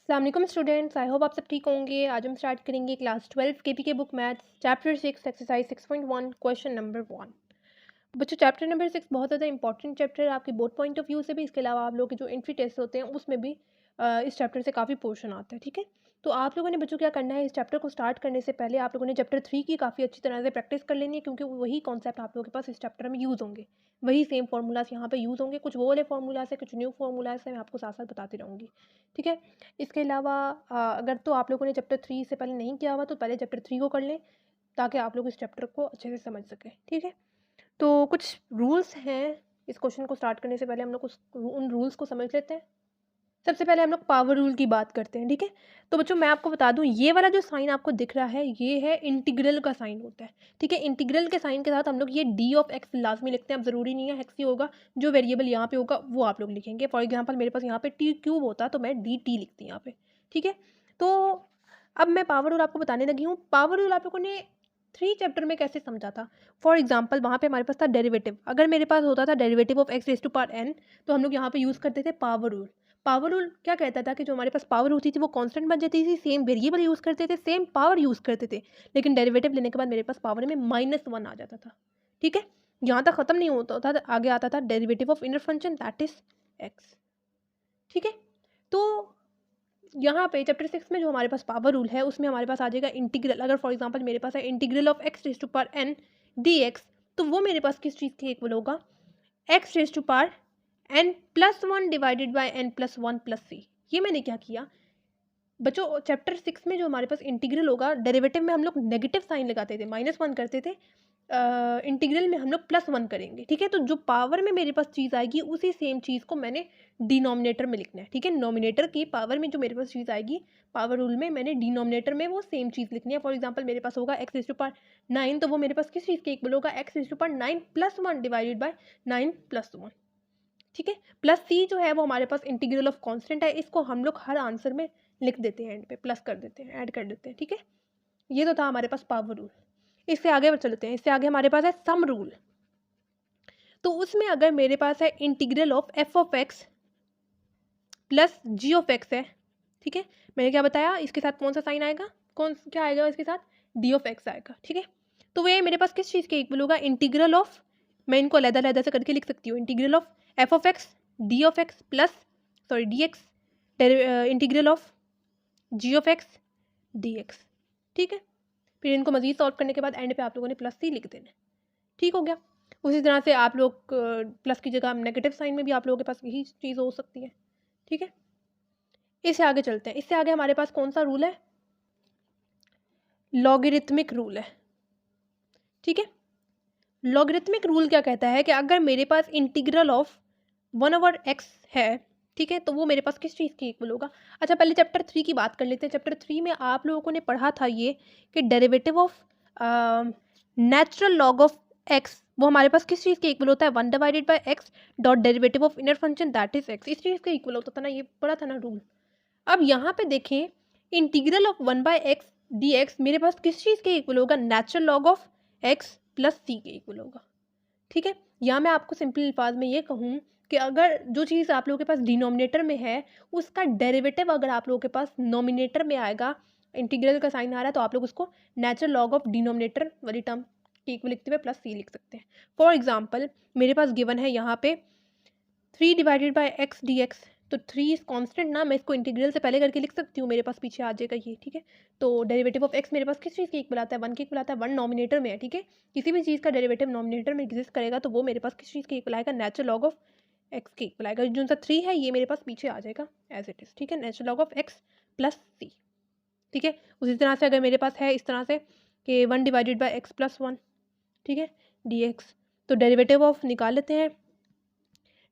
अस्सलाम वालेकुम students, I hope आप सब ठीक होंगे। आज हम स्टार्ट करेंगे क्लास 12 केपी के book maths chapter 6 exercise 6.1 question number 1। बच्चों, चैप्टर नंबर 6 बहुत ज़्यादा इंपॉर्टेंट चैप्टर है आपकी बोर्ड पॉइंट ऑफ व्यू से भी। इसके अलावा आप लोगों के जो एंट्री टेस्ट होते हैं उसमें भी इस चैप्टर से काफ़ी पोर्शन आता है। ठीक है, तो आप लोगों ने बच्चों क्या करना है, इस चैप्टर को स्टार्ट करने से पहले आप लोगों ने चैप्टर 3 की काफ़ी अच्छी तरह से प्रैक्टिस कर लेनी है, क्योंकि वही कॉन्सेप्ट आप लोगों के पास इस चैप्टर में यूज़ होंगे। वही सेम फार्मूलाज यहाँ पे यूज़ होंगे। कुछ वो वाले फार्मूलाज है, कुछ न्यू फार्मूलाज है, मैं आपको साथ साथ बताती रहूँगी। ठीक है, इसके अलावा अगर तो आप लोगों ने चैप्टर 3 से पहले नहीं किया हुआ तो पहले चैप्टर 3 को कर लें, ताकि आप लोग इस चैप्टर को अच्छे से समझ सकें। ठीक है, तो कुछ रूल्स हैं। इस क्वेश्चन को स्टार्ट करने से पहले हम लोग उन रूल्स को समझ लेते हैं। सबसे पहले हम लोग पावर रूल की बात करते हैं। ठीक है, तो बच्चों मैं आपको बता दूं, ये वाला जो साइन आपको दिख रहा है ये है इंटीग्रल का साइन होता है। ठीक है, इंटीग्रल के साइन के साथ हम लोग ये डी ऑफ एक्स लाजमी लिखते हैं। अब ज़रूरी नहीं है एक्स ही होगा, जो वेरिएबल यहाँ पे होगा वो आप लोग लिखेंगे। फॉर एग्जाम्पल मेरे पास यहाँ पे टी क्यूब होता तो मैं डी टी लिखती यहाँ पे। ठीक है, तो अब मैं पावर रूल आपको बताने लगी हूँ। पावर रूल आप लोगों ने 3 चैप्टर में कैसे समझा था। फॉर एग्जाम्पल वहाँ पे हमारे पास था डेरिवेटिव। अगर मेरे पास होता था derivative of x raise to power n, तो हम लोग यहाँ पे यूज़ करते थे पावर रूल। पावर रूल क्या कहता था कि जो हमारे पास पावर होती थी वो कांस्टेंट बन जाती थी, सेम वेरिएबल यूज़ करते थे, सेम पावर यूज़ करते थे, लेकिन डेरिवेटिव लेने के बाद मेरे पास पावर में -1 आ जाता था। ठीक है, यहाँ तक ख़त्म नहीं होता था, आगे आता था derivative of inner function that is x. ठीक है, तो यहाँ पे चैप्टर 6 में जो हमारे पास पावर रूल है उसमें हमारे पास आ जाएगा इंटीग्रल। अगर फॉर एग्जांपल मेरे पास है integral of x raise to power n d x, तो वो मेरे पास किस चीज़ के इक्वल होगा, x raise to power n+1 divided by n+1 plus C. ये मैंने क्या किया बच्चों, चैप्टर 6 में जो हमारे पास इंटीग्रल होगा, डेरिवेटिव में हम लोग नेगेटिव साइन लगाते थे, -1 करते थे, इंटीग्रल में हम लोग +1 करेंगे। ठीक है, तो जो पावर में मेरे पास चीज़ आएगी उसी सेम चीज़ को मैंने डिनोमिनेटर में लिखना है। ठीक है, नोमिनेटर की पावर में जो मेरे पास चीज़ आएगी पावर रूल में, मैंने डिनोमिनेटर में वो सेम चीज़ लिखनी है। फॉर एग्जाम्पल मेरे पास होगा एक्स रेज टू पावर 9, तो वो मेरे पास किस चीज़ के इक्वल होगा, x raise to power 9+1 divided by 9+1। ठीक है, प्लस सी जो है वो हमारे पास इंटीग्रल ऑफ कांस्टेंट है, इसको हम लोग हर आंसर में लिख देते हैं, एंड पे प्लस कर देते हैं, ऐड कर देते हैं। ठीक है, ये तो था हमारे पास पावर रूल। इससे आगे चलते हैं, इससे आगे हमारे पास है सम रूल। तो उसमें अगर मेरे पास है integral of f of x plus g of x है। ठीक है, मैंने क्या बताया, इसके साथ कौन सा साइन आएगा, कौन क्या आएगा इसके साथ, डी ऑफ एक्स आएगा। ठीक है, तो वे मेरे पास किस चीज़ के इक्वल होगा, इंटीग्रल ऑफ, मैं इनको अलग-अलग से करके लिख सकती हूँ, integral of f of x d of x plus sorry d x, integral of g of x d x. ठीक है, फिर इनको मजीद सॉल्व करने के बाद एंड पे आप लोगों ने प्लस सी लिख देना। ठीक हो गया। उसी तरह से आप लोग प्लस की जगह नेगेटिव साइन में भी आप लोगों के पास यही चीज़ हो सकती है। ठीक है, इससे आगे चलते हैं। इससे आगे हमारे पास कौन सा रूल है, लॉगरिथमिक रूल है। ठीक है, लॉगरिथमिक रूल क्या कहता है कि अगर मेरे पास इंटीग्रल ऑफ 1/x है, ठीक है, तो वो मेरे पास किस चीज़ की इक्वल होगा। अच्छा, पहले चैप्टर 3 की बात कर लेते हैं। चैप्टर 3 में आप लोगों ने पढ़ा था ये कि derivative of natural log of x वो हमारे पास किस चीज़ के इक्वल होता है, 1 divided bye x dot derivative of inner function that is x. इस चीज़ के इक्वल होता था ना, ये पढ़ा था ना रूल। अब यहाँ पे देखें, इंटीग्रल ऑफ 1/x dx मेरे पास किस चीज़ के इक्वल होगा, natural log of x plus सी के इक्वल होगा। ठीक है, यहाँ मैं आपको सिंपल अल्फाज में ये कहूँ कि अगर जो चीज़ आप लोगों के पास डिनोमिनेटर में है उसका डेरिवेटिव अगर आप लोगों के पास नोमिनेटर में आएगा, इंटीग्रल का साइन आ रहा है, तो आप लोग उसको नेचुरल लॉग ऑफ डिनोमिनेटर वाली टर्म के इक्वल लिखते हुए प्लस सी लिख सकते हैं। फॉर एग्जाम्पल मेरे पास गिवन है यहाँ पे 3 divided by x d x, तो 3 इज कॉन्स्टेंट ना, मैं इसको इंटीग्रल से पहले करके लिख सकती हूँ, मेरे पास पीछे आ जाएगा ये। ठीक है, तो डेरिवेटिव ऑफ एक्स मेरे पास किस चीज़ के इक्वल आता है, 1 के इक्वल आता है, 1 नॉमिनेटर में है। ठीक है, किसी भी चीज़ का डेरिवेटिव नॉमिनेटर में एग्जिस्ट करेगा तो वो मेरे पास किस चीज़ के इक्वल आएगा, नेचुरल लॉग ऑफ एक्स के इक्वल आएगा। जो सा 3 है ये मेरे पास पीछे आ जाएगा एज इट इज़। ठीक है, natural log of x plus c. ठीक है, उसी तरह से अगर मेरे पास है इस तरह से कि 1 डिवाइडेड बाई एक्स प्लस 1, ठीक है, डी एक्स, तो डेरिवेटिव ऑफ निकाल लेते हैं।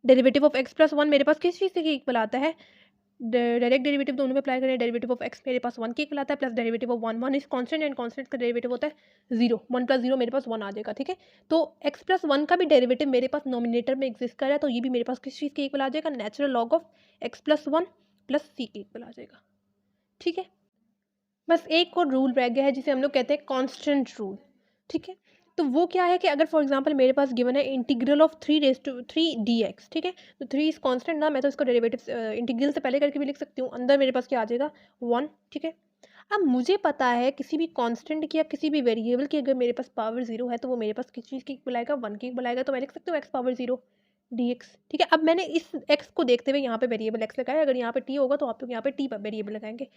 डेरिवेटिव ऑफ एक्स प्लस 1 मेरे पास किस चीज़ के इक्वल आता है, डायरेक्ट डेरिवेटिव दोनों में अप्लाई करें, डेरिवेटिव ऑफ एक्स मेरे पास 1 के इक्वल आता है plus derivative of 1 is constant and constant का डेरिवेटिव होता है 0, 1 + 0 मेरे पास 1 आ जाएगा। ठीक है, तो एक्स प्लस 1 का भी डेरिवेटिव मेरे पास नोमिनेटर में एग्जिस्ट कर रहा है, तो ये भी मेरे पास किस चीज़ के इक्वल आ जाएगा, natural log of x plus 1 plus सी के इक्वल आ जाएगा। ठीक है, बस एक और रूल रह गया है जिसे हम लोग कहते हैं कांस्टेंट रूल। ठीक है, तो वो क्या है कि अगर फॉर एग्जांपल मेरे पास गिवन है इंटीग्रल ऑफ 3 डी एक्स, ठीक है, तो 3 इज कांस्टेंट ना, मैं तो इसको डेरिवेटिव इंटीग्रल से पहले करके भी लिख सकती हूँ, अंदर मेरे पास क्या आ जाएगा 1, ठीक है। अब मुझे पता है किसी भी कांस्टेंट की या किसी भी वेरिएबल की अगर मेरे पास पावर 0 है तो वो मेरे पास किस चीज़ की बुलाएगा, 1 की बुलाएगा, तो मैं लिख सकती हूँ x पावर 0 dx, ठीक है। अब मैंने इस x को देखते हुए यहाँ पे वेरिएबल x लगाया, अगर यहाँ पे t होगा तो आप लोग यहाँ पे t पर वेरिएबल लगाएंगे।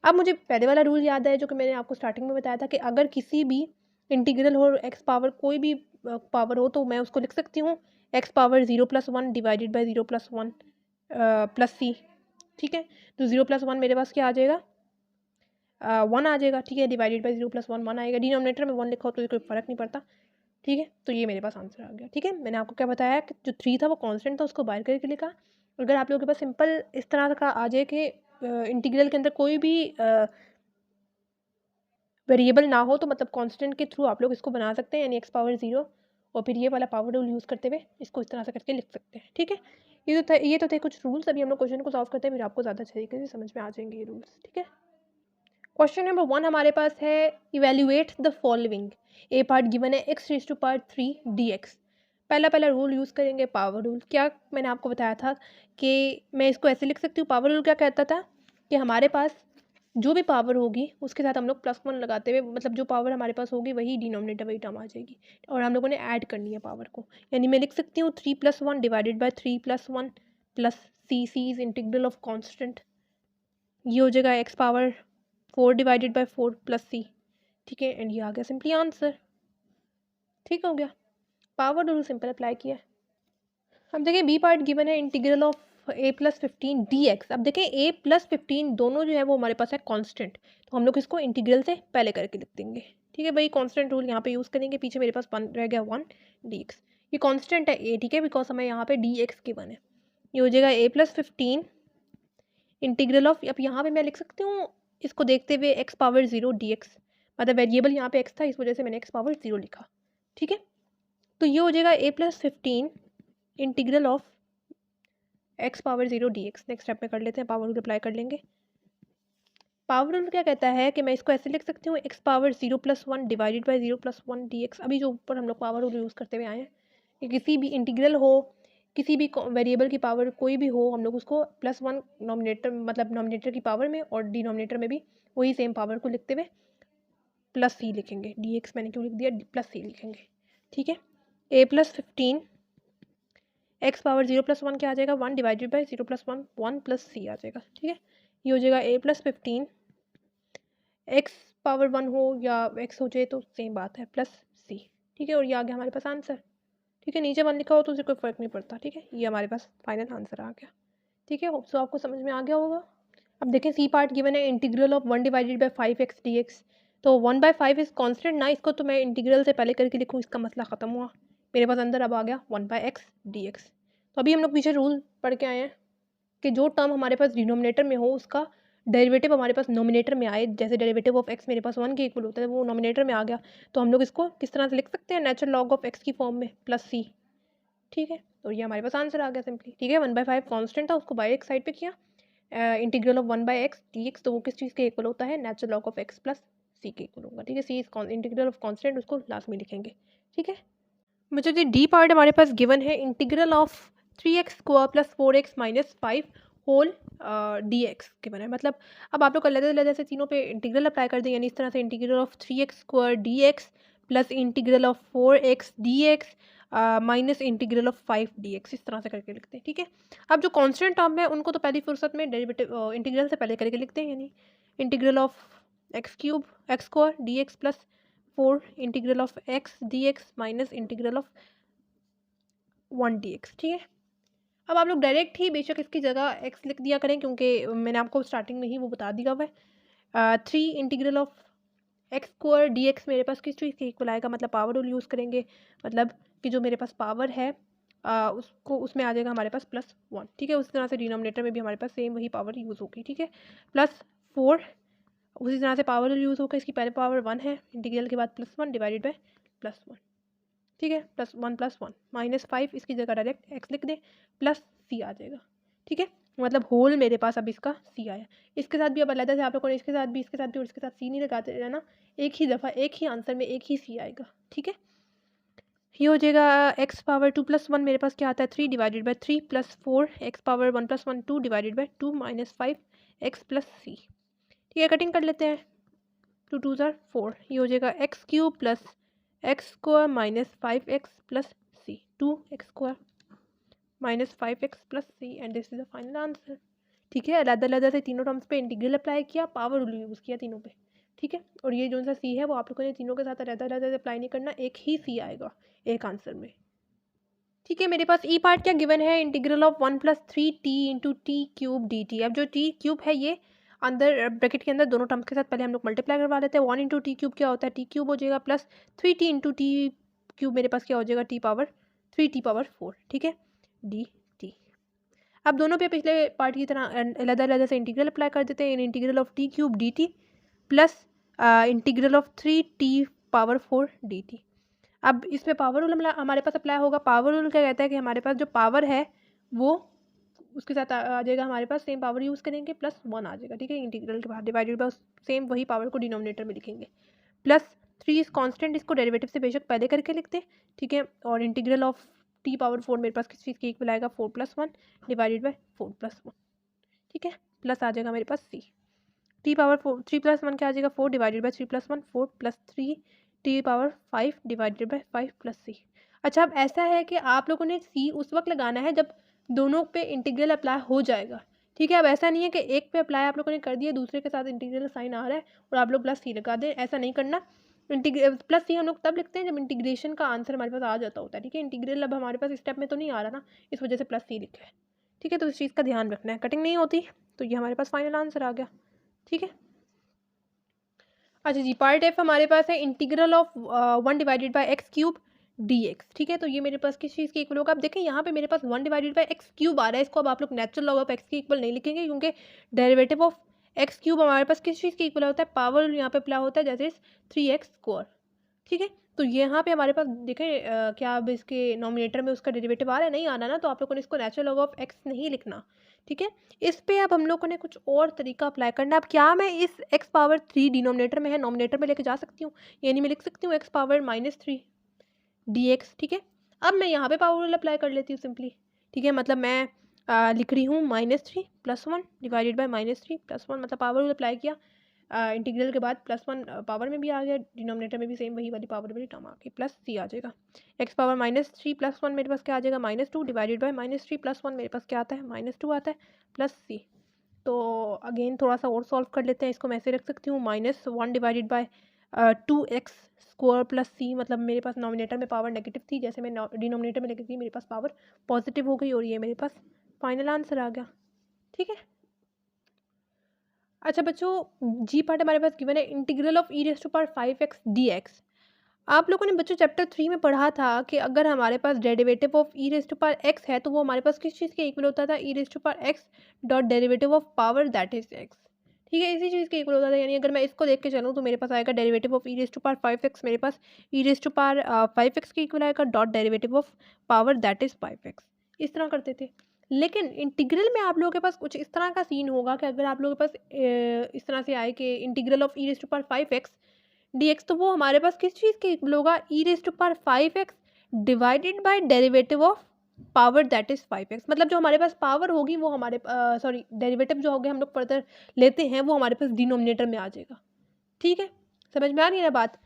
अब मुझे पहले वाला रूल याद है जो कि मैंने आपको स्टार्टिंग में बताया था कि अगर किसी भी इंटीग्रल हो x पावर कोई भी पावर हो तो मैं उसको लिख सकती हूँ x power 0 + 1 divided by 0 + 1 plus c, ठीक है। तो 0 + 1 मेरे पास क्या आ जाएगा, 1 आ जाएगा, ठीक है, डिवाइडेड बाई 0 + 1 1 आएगा, डिनोमिनेटर में 1 लिखा हो तो कोई फ़र्क नहीं पड़ता, ठीक है। तो ये मेरे पास आंसर आ गया, ठीक है। मैंने आपको क्या बताया कि जो 3 था वो कांस्टेंट था, उसको बाहर करके लिखा। अगर आप लोगों के पास सिंपल इस तरह का आ जाए कि इंटीग्रल के अंदर कोई भी वेरिएबल ना हो तो मतलब कांस्टेंट के थ्रू आप लोग इसको बना सकते हैं, यानी x पावर 0, और फिर ये वाला पावर रूल यूज़ करते हुए इसको इस तरह से करके लिख सकते हैं, ठीक है। ये तो थे कुछ रूल्स। अभी हम लोग क्वेश्चन को सॉल्व करते हैं, फिर आपको ज़्यादा तरीके से समझ में आ जाएंगे ये रूल्स, ठीक है। क्वेश्चन नंबर 1 हमारे पास है, evaluate the following, A part given है x⁻³ dx। पहला रूल यूज़ करेंगे पावर रूल। क्या मैंने आपको बताया था कि मैं इसको ऐसे लिख सकती हूँ, पावर रूल क्या कहता था कि हमारे पास जो भी पावर होगी उसके साथ हम लोग +1 लगाते हुए, मतलब जो पावर हमारे पास होगी वही डिनोमिनेटर वही टर्म आ जाएगी, और हम लोगों ने ऐड करनी है पावर को, यानी मैं लिख सकती हूँ 3 + 1 divided by 3 + 1 plus c is integral of constant, ये हो जाएगा x power 4 divided by 4 plus c, ठीक है। एंड ये आ गया सिंपली आंसर, ठीक हो गया, पावर रूल सिंपल अप्लाई किया। अब देखिए बी पार्ट गिवन है इंटीग्रल ऑफ a+15 dx। अब देखें a+15 दोनों जो है वो हमारे पास है कांस्टेंट, तो हम लोग इसको इंटीग्रल से पहले करके लिख देंगे, ठीक है। भाई कांस्टेंट रूल यहाँ पे यूज़ करेंगे, पीछे मेरे पास रह गया 1 dx, ये कांस्टेंट है a, ठीक है, बिकॉज हमें यहाँ पे dx गिवन है। ये हो जाएगा a+15 इंटीग्रल ऑफ, अब यहाँ पे मैं लिख सकती हूँ इसको देखते हुए x पावर 0 dx, मतलब वेरिएबल यहाँ पे x था, इस वजह से मैंने x पावर 0 लिखा, ठीक है। तो ये हो जाएगा a+15 integral of x power 0 dx। Next step में कर लेते हैं, पावर रूल अप्लाई कर लेंगे। पावर रूल क्या कहता है कि मैं इसको ऐसे लिख सकती हूँ x power 0 + 1 divided by 0 + 1 dx। अभी जो ऊपर हम लोग पावर रूल यूज़ करते हुए आए हैं कि किसी भी इंटीग्रल हो, किसी भी वेरिएबल की पावर कोई भी हो, हम लोग उसको +1 नॉमिनेटर, मतलब नॉमिनेटर की पावर में और डिनोमिनेटर में भी वही सेम पावर को लिखते हुए प्लस सी लिखेंगे, dx मैंने क्यों लिख दिया, प्लस सी लिखेंगे, ठीक है। a+15 x पावर 0 + 1 क्या आ जाएगा, 1 डिवाइडेड बाई 0 + 1 1 प्लस सी आ जाएगा, ठीक है। ये हो जाएगा a+15 x पावर 1 हो या x हो जाए तो सेम बात है, प्लस सी, ठीक है। और ये आ गया हमारे पास आंसर, ठीक है। नीचे 1 लिखा हो तो उसे कोई फ़र्क नहीं पड़ता, ठीक है। ये हमारे पास फाइनल आंसर आ गया, ठीक है। होप सो आपको समझ में आ गया होगा। अब देखें सी पार्ट गिवन है integral of 1 divided by 5x dx। तो 1/5 इज कांस्टेंट ना, इसको तो मैं इंटीग्रल से पहले करके लिखूँ, इसका मसला ख़त्म हुआ मेरे पास, अंदर अब आ गया 1/x dx। तो अभी हम लोग पीछे रूल पढ़ के आए हैं कि जो टर्म हमारे पास डिनोमिनेटर में हो उसका डेरिवेटिव हमारे पास नोमिनेटर में आए, जैसे डेरिवेटिव ऑफ x मेरे पास 1 के इक्वल होता है, वो नोमिनेटर में आ गया, तो हम लोग इसको किस तरह से लिख सकते हैं, नेचुरल लॉग ऑफ x की फॉर्म में प्लस सी, ठीक है। तो ये हमारे पास आंसर आ गया सिंपली, ठीक है। 1/5 कांस्टेंट था, उसको बाई एक साइड पे किया, इंटीग्रल ऑफ 1/x dx, तो वो किस चीज़ के इक्वल होता है, natural log of x plus सी के इक्वल होगा, ठीक है। C is integral of constant, उसको लास्ट में लिखेंगे, ठीक है। मुझे जो डी पार्ट हमारे पास गिवन है integral of 3x² + 4x - 5 whole dx given है, मतलब अब आप लोग कर लेते जैसे तीनों पे इंटीग्रल अप्लाई कर दें, यानी इस तरह से integral of 3x² dx plus integral of 4x dx minus integral of 5 dx, इस तरह से करके लिखते हैं, ठीक है। अब जो कांस्टेंट टर्म है उनको तो पहली फुर्सत में डेरिवेटिव इंटीग्रल से पहले करके लिखते हैं, यानी integral of x³ x² dx plus 4 integral of x dx minus integral of 1 dx, ठीक है। अब आप लोग डायरेक्ट ही बेशक इसकी जगह x लिख दिया करें, क्योंकि मैंने आपको स्टार्टिंग में ही वो बता दिया हुआ है। 3 इंटीग्रल ऑफ x² dx मेरे पास किस चीज़ के इक्वल आएगा, मतलब पावर रूल यूज़ करेंगे, मतलब कि जो मेरे पास पावर है उसको उसमें आ जाएगा हमारे पास +1, ठीक है। उसी तरह से डिनोमिनेटर में भी हमारे पास सेम वही पावर यूज़ होगी, ठीक है। +4 उसी तरह से पावर यूज़ होकर, इसकी पहले पावर 1 है, इंटीग्रल के बाद +1 डिवाइडेड बाई +1, ठीक है। +1 + 1 -5, इसकी जगह डायरेक्ट x लिख दें, प्लस सी आ जाएगा, ठीक है। मतलब होल मेरे पास अब इसका सी आया। इसके साथ भी अब अलग से आप लोगों ने इसके साथ भी और इसके साथ सी नहीं लगाते रहना, एक ही दफ़ा एक ही आंसर में एक ही सी आएगा, ठीक है। ये हो जाएगा एक्स पावर 2+1 मेरे पास क्या आता है 3 divided by 3 + 4 x power 1+1 2 divided by 2 - 5 x plus c. ठीक है, कटिंग कर लेते हैं। 2 2 ज़ार 4, ये हो जाएगा x cube plus x square minus 5x plus c, 2x square minus 5x plus c and this is the final answer. ठीक है, अलग अलग से तीनों टर्म्स पे इंटीग्रल अप्लाई किया, पावर रूल यूज़ किया तीनों पे। ठीक है, और ये जो सा सी है वो आप लोगों ने तीनों के साथ अलग अलग अप्लाई नहीं करना, एक ही सी आएगा एक आंसर में। ठीक है, मेरे पास ई पार्ट क्या गिवन है, integral of 1 + 3t × t³ dt। अब जो t³ है ये अंदर ब्रैकेट के अंदर दोनों टर्म्स के साथ पहले हम लोग मल्टीप्लाई करवा लेते हैं। 1 × t³ क्या होता है, t³ हो जाएगा प्लस 3t × t³ मेरे पास क्या हो जाएगा t⁻3t⁻4। ठीक है, dt। अब दोनों पे पिछले पार्ट की तरह अलग अलग से इंटीग्रल अप्लाई कर देते हैं। Integral of t³ dt plus integral of 3t⁻4 dt। अब इसमें पावर रूल हमारे पास अप्लाई होगा। पावर रूल क्या कहता है कि हमारे पास जो पावर है वो उसके साथ आ जाएगा, हमारे पास सेम पावर यूज़ करेंगे +1 आ जाएगा। ठीक है, इंटीग्रल के बाद डिवाइडेड बाय सेम वही पावर को डिनोमिनेटर में लिखेंगे। +3 इस कांस्टेंट, इसको डेरिवेटिव से बेशक पहले करके लिखते हैं। ठीक है, और इंटीग्रल ऑफ t⁻4 मेरे पास किस चीज़ के इक्वल आएगा 4+1 डिवाइडेड बाय 4+1। ठीक है, प्लस आ जाएगा मेरे पास c, t⁻4 3+1 क्या आ जाएगा 4 divided bye 3+1 4 + 3 t⁻5 divided by 5 + c। अच्छा, अब ऐसा है कि आप लोगों ने c उस वक्त लगाना है जब दोनों पे इंटीग्रल अप्लाई हो जाएगा। ठीक है, अब ऐसा नहीं है कि एक पे अप्लाई आप लोगों ने कर दिया, दूसरे के साथ इंटीग्रल साइन आ रहा है और आप लोग +c लगा दें, ऐसा नहीं करना। +c हम लोग तब लिखते हैं जब इंटीग्रेशन का आंसर हमारे पास आ जाता होता है। ठीक है, इंटीग्रल अब हमारे पास स्टेप में तो नहीं आ रहा ना, इस वजह से +c लिखा है। ठीक है, तो इस चीज़ का ध्यान रखना है, कटिंग नहीं होती। तो ये हमारे पास फाइनल आंसर आ गया। ठीक है, अच्छा जी, पार्ट एफ हमारे पास है integral of 1 divided bye x³ dx। ठीक है, तो ये मेरे पास किस चीज़ के इक्वल होगा। अब देखें यहाँ पे मेरे पास 1 डिवाइडेड बाय x³ आ रहा है, इसको अब आप लोग नेचुरल लॉग ऑफ x के इक्वल नहीं लिखेंगे क्योंकि डेरिवेटिव ऑफ x³ हमारे पास किस चीज़ के इक्वल होता है, पावर यहाँ पे अप्लाई होता है, जैसे 3x²। ठीक है, तो यहाँ पे हमारे पास देखें क्या अब इसके नॉमिनेटर में उसका डेरिवेटिव आ रहा है, नहीं आना ना, तो आप लोगों ने इसको नेचुरल लॉग ऑफ x नहीं लिखना। ठीक है, इस पे अब हम लोगों ने कुछ और तरीका अप्लाई करना है। अब क्या मैं इस x⁻3 डिनोमिनेटर में है नॉमिनेटर में लेके जा सकती हूँ, यानी मैं लिख सकती हूँ x⁻−3 dx। ठीक है, अब मैं यहाँ पे पावर रूल अप्लाई कर लेती हूँ सिंपली। ठीक है, मतलब मैं लिख रही हूँ -3 + 1 डिवाइडेड बाय -3 + 1, मतलब पावर रूल अप्लाई किया, इंटीग्रल के बाद +1 पावर में भी आ गया, डिनोमिनेटर में भी सेम वही वाली पावर वाली टर्म आ गई, प्लस c आ जाएगा। x⁻−3 + 1 मेरे पास क्या आ जाएगा -2 डिवाइडेड बाय -3 + 1 मेरे पास क्या आता है -2 आता है, प्लस c। तो अगेन थोड़ा सा और सॉल्व कर लेते हैं, इसको मैं ऐसे रख सकती हूँ -1 डिवाइडेड बाय 2x² + c, मतलब मेरे पास नॉमिनेटर में पावर नेगेटिव थी, जैसे मैं डिनोमिनेटर में लेके गई मेरे पास पावर पॉजिटिव हो गई और ये मेरे पास फाइनल आंसर आ गया। ठीक है, अच्छा बच्चों, जी पार्ट हमारे पास गिवन है इंटीग्रल ऑफ e⁵ dx। आप लोगों ने बच्चों चैप्टर 3 में पढ़ा था कि अगर हमारे पास डेरिवेटिव ऑफ e⁵x है तो वो हमारे पास किस चीज़ के इक्वल होता था, e⁵x dot derivative of power that is x। ठीक है, इसी चीज़ के इक्वल होता था, यानी अगर मैं इसको देख के चलूँ तो मेरे पास आएगा डेरिवेटिव ऑफ e⁵5x, मेरे पास e⁵5x के इक्वल आएगा dot derivative of power that is 5x। इस तरह करते थे, लेकिन इंटीग्रल में आप लोगों के पास कुछ इस तरह का सीन होगा कि अगर आप लोगों के पास इस तरह से आए कि इंटीग्रल ऑफ e⁵5x dx, तो वो हमारे पास किस चीज़ के इक्वल होगा, e⁵5x divided bye derivative of power that is 5x। मतलब जो हमारे पास पावर होगी वो हमारे सॉरी डेरिवेटिव जो हो गया हम लोग फर्दर लेते हैं वो हमारे पास डिनोमिनेटर में आ जाएगा। ठीक है, समझ में आ रही है ना बात।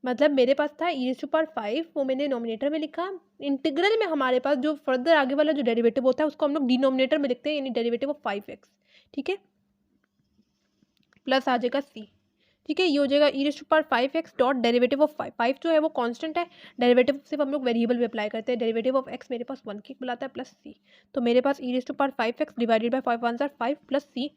मतलब मेरे पास था e⁵5, वो मैंने नोमिनेटर में लिखा। इंटीग्रल में हमारे पास जो फर्दर आगे वाला जो डेरिवेटिव होता है उसको हम लोग डिनोमिनेटर में लिखते हैं, यानी डेरिवेटिव ऑफ 5x। ठीक है, प्लस आ जाएगा c। ठीक है, ये हो जाएगा e⁵5x डॉट डेरिवेटिव ऑफ 5 जो है वो कांस्टेंट है, डेरिवेटिव सिर्फ हम लोग वेरिएबल में अप्लाई करते हैं। डेरिवेटिव ऑफ x मेरे पास 1 की बुलाता है प्लस c, तो मेरे पास e⁵5x divided by 5 1 5 plus c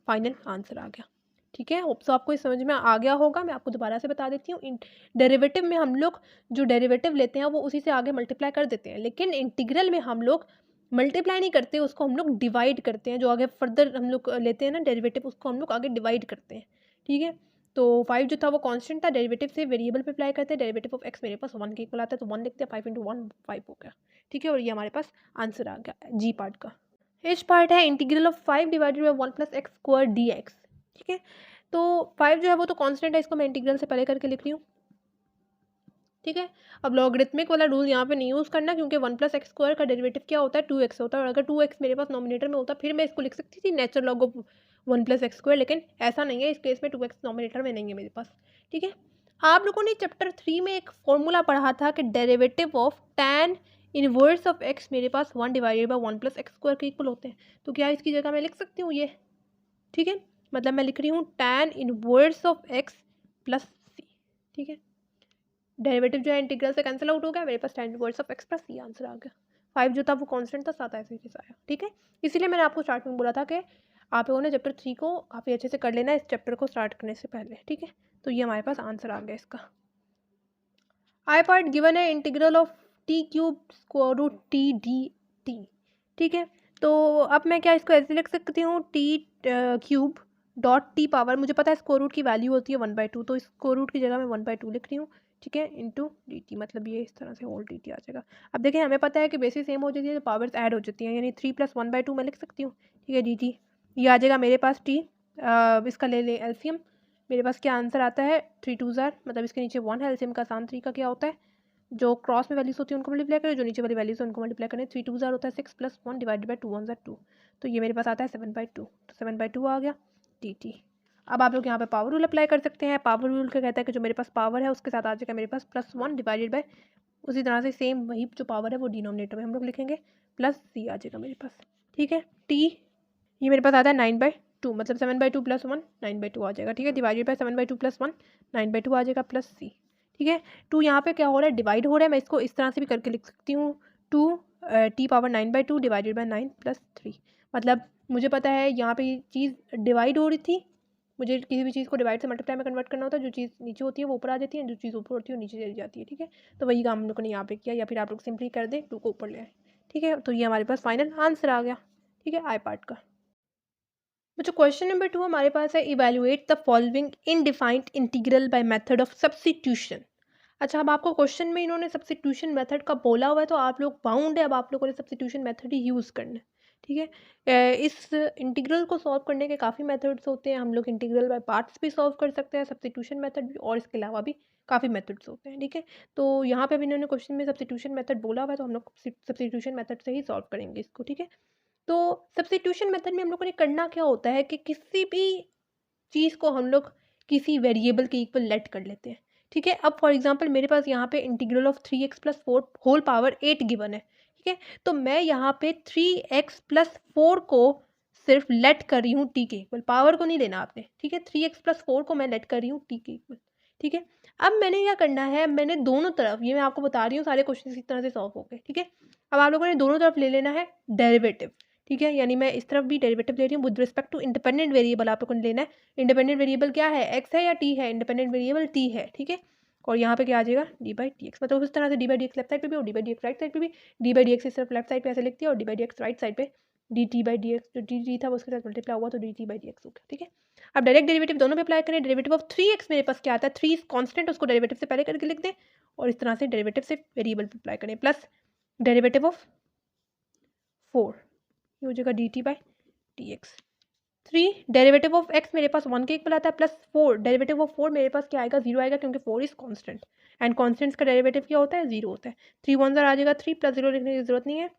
final answer आ गया। ठीक है, होप सो आपको इस समझ में आ गया होगा। मैं आपको दोबारा से बता देती हूँ, डेरिवेटिव में हम लोग जो डेरिवेटिव लेते हैं वो उसी से आगे मल्टीप्लाई कर देते हैं, लेकिन इंटीग्रल में हम लोग मल्टीप्लाई नहीं करते, उसको हम लोग डिवाइड करते हैं। जो आगे फर्दर हम लोग लेते हैं ना डेरिवेटिव, उसको हम लोग आगे डिवाइड करते हैं। ठीक है, तो 5 जो था वो कांस्टेंट था, डेरिवेटिव से वेरिएबल पे अप्लाई करते हैं। डेरिवेटिव ऑफ x मेरे पास 1 के इक्वल आता है, तो 1 लिखते हैं, 5 × 1 5 हो गया। ठीक है, और ये हमारे पास आंसर आ गया जी पार्ट का। एच पार्ट है integral of 5 divided by 1 + x² dx। ठीक है, तो 5 जो है वो तो कांस्टेंट है, इसको मैं इंटीग्रल से पहले करके लिख रही हूँ। ठीक है। अब लॉगरिथमिक वाला रूल यहाँ पे नहीं यूज़ करना, क्योंकि 1+x² का डेरिवेटिव क्या होता है, 2x होता है, और अगर 2x मेरे पास नॉमिनेटर में होता फिर मैं इसको लिख सकती थी नेचुरल लॉग ऑफ 1+x², लेकिन ऐसा नहीं है, इस केस में 2x नॉमिनेटर में नहीं है मेरे पास। ठीक है। आप लोगों ने चैप्टर 3 में एक फॉर्मूला पढ़ा था कि derivative of tan inverse of x मेरे पास 1/1+x² के इक्वल होते हैं। तो क्या इसकी जगह मैं लिख सकती हूँ ये? ठीक है, मतलब मैं लिख रही हूँ tan inverse of x plus c. ठीक है, डेरिवेटिव जो है इंटीग्रल से कैंसिल आउट हो गया, मेरे पास tan inverse of x plus c answer आ गया। 5 जो था वो कांस्टेंट था, 7 ऐसे ही आया। ठीक है, इसीलिए मैंने आपको स्टार्ट में बोला था कि आप लोगों ने चैप्टर 3 को काफ़ी अच्छे से कर लेना इस चैप्टर को स्टार्ट करने से पहले। ठीक है, तो ये हमारे पास आंसर आ गया इसका। आई पार्ट गिवन है इंटीग्रल ऑफ t³ t/d। ठीक है, तो अब मैं क्या इसको ऐसे लिख सकती हूँ, t³ डॉट टी पावर, मुझे पता है स्क्वायर रूट की वैल्यू होती है 1/2, तो स्क्वायर रूट की जगह मैं 1/2 लिख रही हूँ। ठीक है, इंटू dt, मतलब ये इस तरह से होल dt आ जाएगा। अब देखें, हमें पता है कि बेसिस सेम हो जाती है तो पावर्स ऐड हो जाती हैं, यानी 3 + 1/2 मैं लिख सकती हूँ। ठीक है, dt ये आ जाएगा मेरे पास t, इसका ले लें एलसीएम, मेरे पास क्या आंसर आता है 3 2 ज़ार, मतलब इसके नीचे 1 है, एलसीएम का आसान तरीका क्या होता है, जो क्रॉस में वैल्यूज होती है उनको मल्टीप्लाई करें, जो नीचे वाली वैल्यूज है उनको मल्टीप्लाई करें। 3 2 ज़ार होता है 6 + 1 डिवाइडेड बाई 2 1 ज़ार 2, तो ये मेरे पास आता है 7/2, तो 7/2 आ गया dt। अब आप लोग यहाँ पे पावर रूल अप्लाई कर सकते हैं। पावर रूल क्या कहता है कि जो मेरे पास पावर है उसके साथ आ जाएगा मेरे पास +1 डिवाइडेड बाय, उसी तरह से सेम वही जो पावर है वो डिनोमिनेटर में हम लोग लिखेंगे, प्लस सी आ जाएगा मेरे पास। ठीक है, t ये मेरे पास आता है 9/2, मतलब 7/2 + 1 9/2 आ जाएगा। ठीक है, डिवाइडेड बाय 7/2 + 1 9/2 आ जाएगा, प्लस सी। ठीक है, 2 यहाँ पे क्या हो रहा है, डिवाइड हो रहा है, मैं इसको इस तरह से भी करके लिख सकती हूँ, 2 t पावर 9/2 डिवाइडेड बाय 9 + 3, मतलब मुझे पता है यहाँ पे ये चीज़ डिवाइड हो रही थी, मुझे किसी भी चीज़ को डिवाइड से मल्टीप्लाई में कन्वर्ट करना होता है, जो चीज़ नीचे होती है वो ऊपर आ जाती है, जो चीज़ ऊपर होती है वो नीचे चली जाती है। ठीक है, तो वही काम हम लोग ने यहाँ पे किया, या फिर आप लोग सिंपली कर दें 2 को ऊपर ले आए। ठीक है, तो ये हमारे पास फाइनल आंसर आ गया। ठीक है, आई पार्ट का। बच्चों क्वेश्चन नंबर 2 हमारे पास है, evaluate the following indefinite integral by method of substitution. अच्छा, अब आपको क्वेश्चन में इन्होंने सब्स्टिट्यूशन मेथड का बोला हुआ है, तो आप लोग बाउंड है, अब आप लोगों ने सब्स्टिट्यूशन मेथड ही यूज़ करना है। ठीक है, इस इंटीग्रल को सॉल्व करने के काफ़ी मेथड्स होते हैं, हम लोग इंटीग्रल बाय पार्ट्स भी सॉल्व कर सकते हैं, सब्स्टिट्यूशन मेथड भी, और इसके अलावा भी काफ़ी मेथड्स होते हैं। ठीक है, तो यहाँ पे भी इन्होंने क्वेश्चन में सब्स्टिट्यूशन मेथड बोला हुआ है, तो हम लोग सब्स्टिट्यूशन मेथड से ही सॉल्व करेंगे इसको। ठीक है, तो सब्स्टिट्यूशन मेथड में हम लोगों ने करना क्या होता है कि किसी भी चीज़ को हम लोग किसी वेरिएबल के इक्वल लेट कर लेते हैं। ठीक है, अब फॉर एग्जांपल मेरे पास यहाँ पे integral of 3x + 4 whole power 8 given है। ठीक है, तो मैं यहाँ पे 3x + 4 को सिर्फ लेट कर रही हूँ टी के इक्वल, पावर को नहीं लेना आपने। ठीक है, 3x + 4 को मैं लेट कर रही हूँ टी के इक्वल। ठीक है, अब मैंने क्या करना है, मैंने दोनों तरफ, ये मैं आपको बता रही हूँ सारे क्वेश्चन इस तरह से सॉल्व हो गए। ठीक है, अब आप लोगों ने दोनों तरफ ले लेना है डेरिवेटिव। ठीक है, यानी मैं इस तरफ भी डेरिवेटिव ले रही हूँ with respect to independent variable, आप लोगों ने लेना है। इंडिपेंडेंट वेरिएबल क्या है, x है या t है, इंडिपेंडेंट वेरिएबल t है। ठीक है, और यहाँ पे क्या आ जाएगा d/dx, मतलब उस तरह से d/dx लेफ्ट साइड पे भी और d/dx राइट साइड पे भी। d/dx इस तरफ लेफ्ट साइड पे ऐसे लिखती है और d/dx राइट साइड पे dt/dx, जो dt था वो उसके साथ मल्टीप्लाई हुआ तो dt/dx हो गया। ठीक है, अब डायरेक्ट डेरिवेटिव दोनों पे अप्लाई करें। डेरिवेटिव ऑफ 3x मेरे पास क्या आता है, 3 कांस्टेंट, उसको डेरिवेटिव से पहले करके लिख दें, और इस तरह से डेरिवेटिव से वेरिएबल पे अप्लाई करें, प्लस डेरिवेटिव ऑफ 4 ये हो जाएगा dt/dx। 3 डेरिवेटिव ऑफ x मेरे पास 1 के इक्वल आता है, प्लस 4 डेरिवेटिव ऑफ 4 मेरे पास क्या आएगा, 0 आएगा, क्योंकि 4 इज कांस्टेंट, एंड कांस्टेंट्स का डेरिवेटिव क्या होता है, 0 होता है। 3 1 ज़ार आ जाएगा 3, प्लस 0 लिखने की जरूरत नहीं है,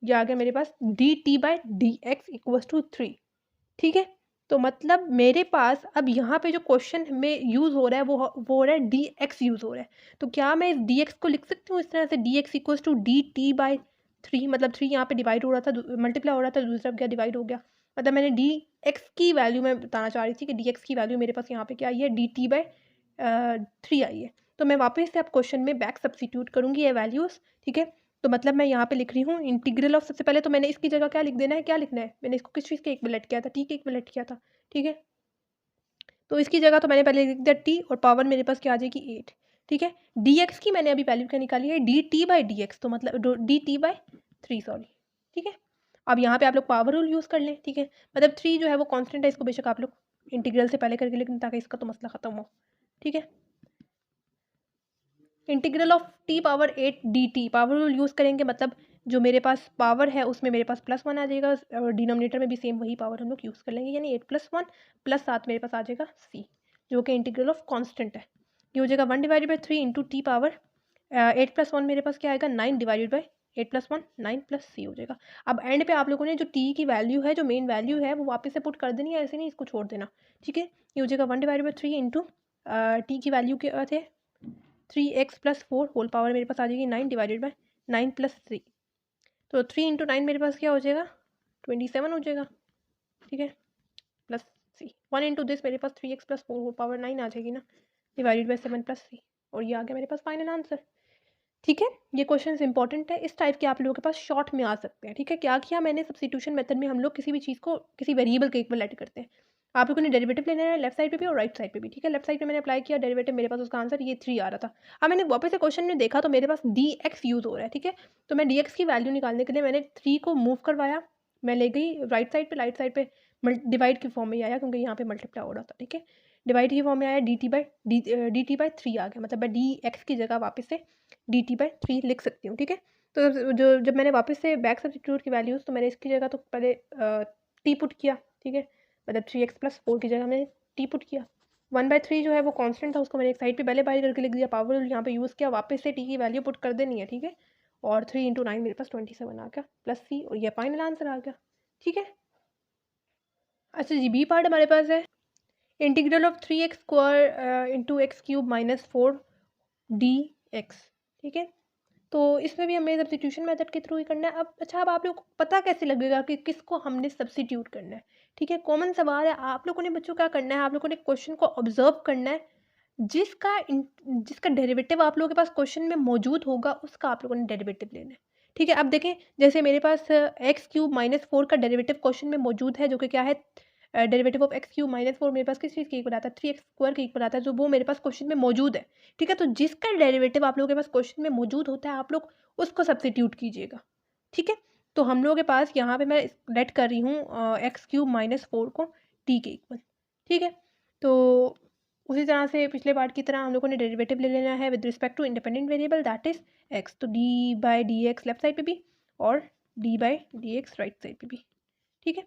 ये आ गया मेरे पास dt/dx इक्वल्स टू 3। ठीक है, तो मतलब मेरे पास अब यहाँ पे जो क्वेश्चन में यूज़ हो रहा है वो हो रहा है dx यूज़ हो रहा है, तो क्या मैं इस dx को लिख सकती हूँ इस तरह से, dx इक्वल्स टू dt/3, मतलब 3 यहाँ पे डिवाइड हो रहा था, मल्टीप्लाई हो रहा था, दूसरा क्या डिवाइड हो गया, मतलब मैंने dx की वैल्यू मैं बताना चाह रही थी कि dx की वैल्यू मेरे पास यहाँ पे क्या आई है, dt/3 आई है। तो मैं वापस से अब क्वेश्चन में बैक सब्स्टिट्यूट करूँगी ये वैल्यूज़। ठीक है, तो मतलब मैं यहाँ पे लिख रही हूँ इंटीग्रल ऑफ, सबसे पहले तो मैंने इसकी जगह क्या लिख देना है, क्या लिखना है, मैंने इसको किस चीज़ के इक्वल लेट किया था, टी के इक्वल लेट किया था। ठीक है, तो इसकी जगह तो मैंने पहले लिख दिया टी, और पावर मेरे पास क्या आ जाएगी 8। ठीक है, dx की मैंने अभी वैल्यू क्या निकाली है, dt/dx, तो मतलब dt/3 सॉरी। ठीक है, अब यहाँ पे आप लोग पावर रूल यूज़ कर लें। ठीक है, मतलब 3 जो है वो कांस्टेंट है, इसको बेशक आप लोग इंटीग्रल से पहले करके लिखें ताकि इसका तो मसला ख़त्म हो। ठीक है, integral of t⁻8 dt, power rule use करेंगे, मतलब जो मेरे पास पावर है उसमें मेरे पास +1 आ जाएगा, और डिनोमिनेटर में भी सेम वही पावर हम लोग यूज़ कर लेंगे, यानी 8 + 1 + 7 मेरे पास आ जाएगा c, जो कि इंटीग्रल ऑफ कांस्टेंट है। ये हो जाएगा 1/3 इंटू टी पावर 8+1 मेरे पास क्या आएगा 9/8+1 9+c हो जाएगा। अब एंड पे आप लोगों ने जो t की वैल्यू है, जो मेन वैल्यू है, वो वापस से पुट कर देनी है, ऐसे नहीं इसको छोड़ देना, ठीक है। ये हो जाएगा 1/3 इंटू टी की वैल्यू क्या थे 3x+4 होल पावर मेरे पास आ जाएगी 9/9+3। तो 3 इंटू 9 मेरे पास क्या हो जाएगा 27 हो जाएगा, ठीक है, प्लस सी 1 इंटू दिस मेरे पास 3x+4 होल पावर 9 आ जाएगी ना, /7+c, और ये आ गया मेरे पास फाइनल आंसर, ठीक है। ये क्वेश्चन इंपॉर्टेंट है, इस टाइप के आप लोगों के पास शॉर्ट में आ सकते हैं, ठीक है। क्या किया मैंने, सब्स्टिट्यूशन मेथड में हम लोग किसी भी चीज़ को किसी वेरिएबल के इक्वल लेट करते हैं। आप लोगों ने डेरिवेटिव लेना है लेफ्ट साइड पे भी और राइट साइड पे भी, ठीक है। लेफ्ट साइड पे मैंने अप्लाई किया डेरिवेटिव, मेरे पास उसका आंसर ये 3 आ रहा था। अब मैंने वापस से क्वेश्चन में देखा तो मेरे पास dx यूज़ हो रहा है, ठीक है। तो मैं dx की वैल्यू निकालने के लिए मैंने 3 को मूव करवाया, मैं ले गई राइट साइड पे डिवाइड की फॉर्म में आया क्योंकि यहाँ पे मल्टीप्लाई हो रहा था, ठीक है। डिवाइड की फॉर्म में आया dt/3 आ गया, मतलब मैं dx की जगह वापस से dt/3 लिख सकती हूँ, ठीक है। तो जो जब मैंने वापस से बैक सब्स्टिट्यूट की वैल्यूज़, तो मैंने इसकी जगह तो पहले t पुट किया, ठीक है, मतलब 3x+4 की जगह मैंने t पुट किया। 1/3 जो है वो कांस्टेंट था, उसको मैंने एक साइड पे पहले बाय करके लिख दिया, पावर यहाँ पे यूज़ किया, वापस से t की वैल्यू पुट कर देनी है, ठीक है। और 3 इंटू 9 मेरे पास 27 आ गया प्लस c, और ये फाइनल आंसर आ गया, ठीक है। अच्छा जी, बी पार्ट हमारे पास है integral of 3x² into x³ -4 dx, ठीक है। तो इसमें भी हमें सब्स्टिट्यूशन मेथड के थ्रू ही करना है। अब अच्छा, अब आप लोग को पता कैसे लगेगा कि किसको हमने सब्स्टिट्यूट करना है, ठीक है। कॉमन सवाल है, आप लोगों ने बच्चों क्या करना है, आप लोगों ने क्वेश्चन को ऑब्जर्व करना है, जिसका डेरिवेटिव आप लोगों के पास क्वेश्चन में मौजूद होगा उसका आप लोगों ने डेरिवेटिव लेना है, ठीक है। अब देखें, जैसे मेरे पास x³ -4 का डेरिवेटिव क्वेश्चन में मौजूद है, जो कि क्या है डेरिवेटिव ऑफ x³ -4 मेरे पास किस चीज़ के इक्वल आता है 3x² के इक्वल आता है, जो वो मेरे पास क्वेश्चन में मौजूद है, ठीक है। तो जिसका डेरिवेटिव आप लोगों के पास क्वेश्चन में मौजूद होता है, आप लोग उसको सब्स्टिट्यूट कीजिएगा, ठीक है। तो हम लोगों के पास यहाँ पे मैं लेट कर रही हूँ x³ -4 को t के इक्वल, ठीक है। तो उसी तरह से पिछले पार्ट की तरह हम लोगों ने डेरिवेटिव ले लेना है with respect to independent variable that is x, तो d/dx लेफ्ट साइड पे भी और d/dx राइट साइड पे भी, ठीक है।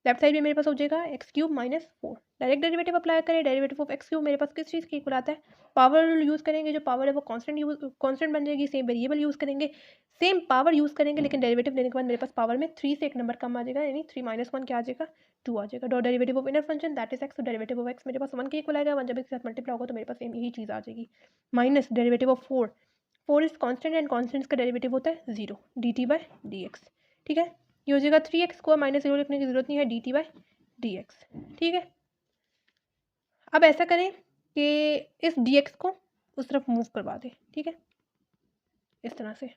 लेफ्ट साइड में मेरे पास हो जाएगा x³ -4, डायरेक्ट डेरिवेटिव अप्लाई करें, डेरिवेटिव ऑफ x³ मेरे पास किस चीज़ के इक्वल आता है, पावर यूज़ करेंगे, जो पावर है वो कांस्टेंट बन जाएगी, सेम वेरिएबल यूज़ करेंगे, सेम पावर यूज़ करेंगे, लेकिन डेरिवेटिव लेने के बाद मेरे पास पावर में 3 से एक नंबर कम आ जाएगा, यानी 3 - 1 क्या आ जाएगा 2 आ जाएगा। Dot derivative of inner function that is x, तो डेरिवेटिव ऑफ x मेरे पास 1 के इक्वल आएगा, 1 जब इसके साथ मल्टीप्लाई होगा तो मेरे पास सेम यही चीज़ आ जाएगी, minus derivative of 4 is constant and constants का डेरिवेटिव होता है 0 dt/dx, ठीक है। ये हो जाएगा 3x² -0 लिखने की जरूरत नहीं है, dt/dx, ठीक है। अब ऐसा करें कि इस dx को उस तरफ मूव करवा दें, ठीक है, इस तरह से।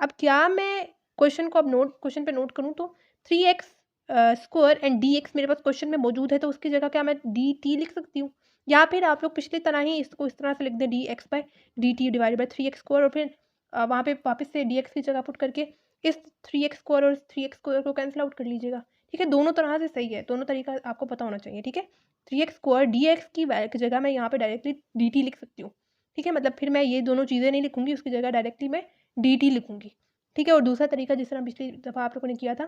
अब क्या मैं क्वेश्चन को अब क्वेश्चन पे नोट करूँ तो 3x² एंड dx मेरे पास क्वेश्चन में मौजूद है, तो उसकी जगह क्या मैं dt लिख सकती हूँ, या फिर आप लोग पिछली तरह ही इसको इस तरह से लिख दें dx/dt / 3x² और फिर वहाँ पे वापस से dx की जगह पुट करके इस 3x² और इस 3x² को कैंसिल आउट कर लीजिएगा, ठीक है। दोनों तरह से सही है, दोनों तरीका आपको पता होना चाहिए, ठीक है। 3x² dx की जगह मैं यहाँ पे डायरेक्टली dt लिख सकती हूँ, ठीक है, मतलब फिर मैं ये दोनों चीज़ें नहीं लिखूंगी, उसकी जगह डायरेक्टली मैं dt लिखूंगी, ठीक है। और दूसरा तरीका जिस तरह पिछली दफ़ा आप लोगों ने किया था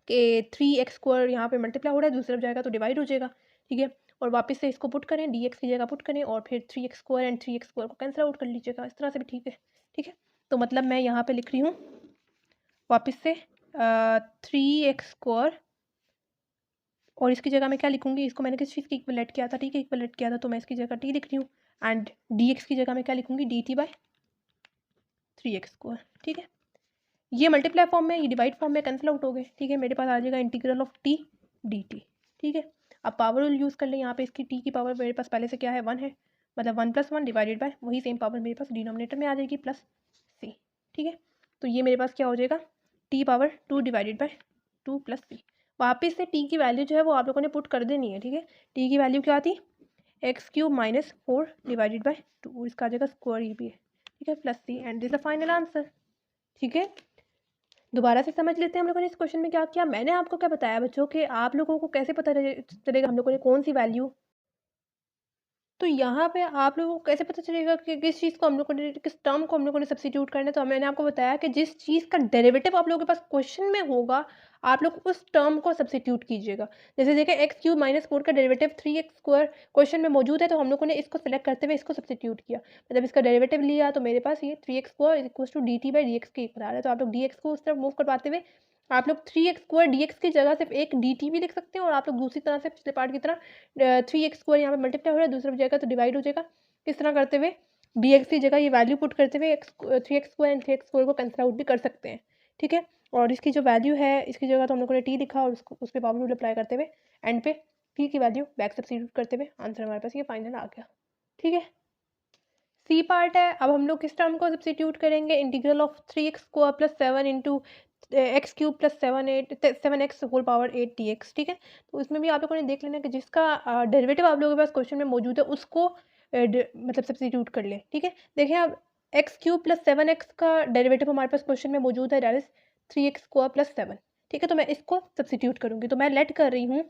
कि 3x² यहाँ पे मल्टीप्लाई हो रहा है, दूसरी तरफ जाएगा तो डिवाइड हो जाएगा, ठीक है। और वापस से इसको पुट करें, dx की जगह पुट करें और फिर 3x² एंड 3x² को कैंसिल आउट कर लीजिएगा, इस तरह से भी ठीक है, ठीक है। तो मतलब मैं यहाँ पे लिख रही हूँ वापस से 3x² और इसकी जगह मैं क्या लिखूंगी, इसको मैंने किस चीज़ की इक्वल लेट किया था, ठीक है, इक्वल लेट किया था, तो मैं इसकी जगह t लिख रही हूँ एंड dx की जगह मैं क्या लिखूंगी dt/3x², ठीक है। ये मल्टीप्लाई फॉर्म में, ये डिवाइड फॉर्म में कैंसिल आउट हो गए, ठीक है। मेरे पास आ जाएगा इंटीग्रल ऑफ t dt, ठीक है। अब पावर रूल यूज़ कर लें, यहाँ पे इसकी t की पावर मेरे पास पहले से क्या है 1 है, मतलब 1 + 1 डिवाइडेड बाय वही सेम पावर मेरे पास डिनोमिनेटर में आ जाएगी प्लस c, ठीक है। तो ये मेरे पास क्या हो जाएगा t⁻2 डिवाइडेड बाय 2 + c। वापस से t की वैल्यू जो है वो आप लोगों ने पुट कर देनी है, ठीक है। t की वैल्यू क्या आती x³ -4 डिवाइडेड बाय 2, इसका आ जाएगा स्क्वायर, ये भी है, ठीक है, plus c and this the final answer, ठीक है। दोबारा से समझ लेते हैं हम लोगों ने इस क्वेश्चन में क्या किया। मैंने आपको क्या बताया बच्चों कि आप लोगों को कैसे पता चलेगा हम लोगों ने कौन सी वैल्यू तो यहाँ पे आप लोगों को कैसे पता चलेगा कि किस चीज़ को हम लोगों ने किस टर्म को हम लोगों ने सब्स्टिट्यूट करना है? तो मैंने आपको बताया कि जिस चीज़ का डेरिवेटिव आप लोगों के पास क्वेश्चन में होगा, आप लोग उस टर्म को सब्स्टिट्यूट कीजिएगा। जैसे देखिए x³ - 4 का डेरिवेटिव 3x² क्वेश्चन में मौजूद है, तो हम लोगों ने इसको सेलेक्ट करते हुए इसको सब्स्टिट्यूट किया। मतलब इसका डेरिवेटिव लिया तो मेरे पास ये 3x² dt/dx के इक्वल आ रहा है। तो आप लोग dx को उस तरफ मूव करवाते हुए आप लोग 3x² dx की जगह सिर्फ एक dt भी लिख सकते हैं, और आप लोग दूसरी तरह से पिछले पार्ट की तरह 3x² यहाँ पे मल्टीप्लाई हो रहा है, दूसरी जगह तो डिवाइड हो जाएगा। इस तरह करते हुए dx की जगह ये वैल्यू पुट करते हुए 3x² एंड 3x² को कैंसिल आउट भी कर सकते हैं, ठीक है। और इसकी जो वैल्यू है, इसकी जगह तो हम लोगों ने t लिखा और उसको उस पे पावर रूल अप्लाई करते हुए एंड पे t की वैल्यू बैक सब्स्टिट्यूट करते हुए आंसर हमारे पास ये फाइनल आ गया, ठीक है। सी पार्ट है, अब हम लोग किस टर्म को सब्स्टिट्यूट करेंगे? Integral of 3x² + 7 into x³ + 7x whole power 8 dx, ठीक है। तो इसमें भी आप लोगों ने देख लेना कि जिसका डेरिवेटिव आप लोगों के पास क्वेश्चन में मौजूद है उसको मतलब सब्स्टिट्यूट कर लें, ठीक है। देखिए अब x³ + 7x का डेरिवेटिव हमारे पास क्वेश्चन में मौजूद है, दैट इज 3x² + 7, ठीक है। तो मैं इसको सब्स्टिट्यूट करूँगी, तो मैं लेट कर रही हूँ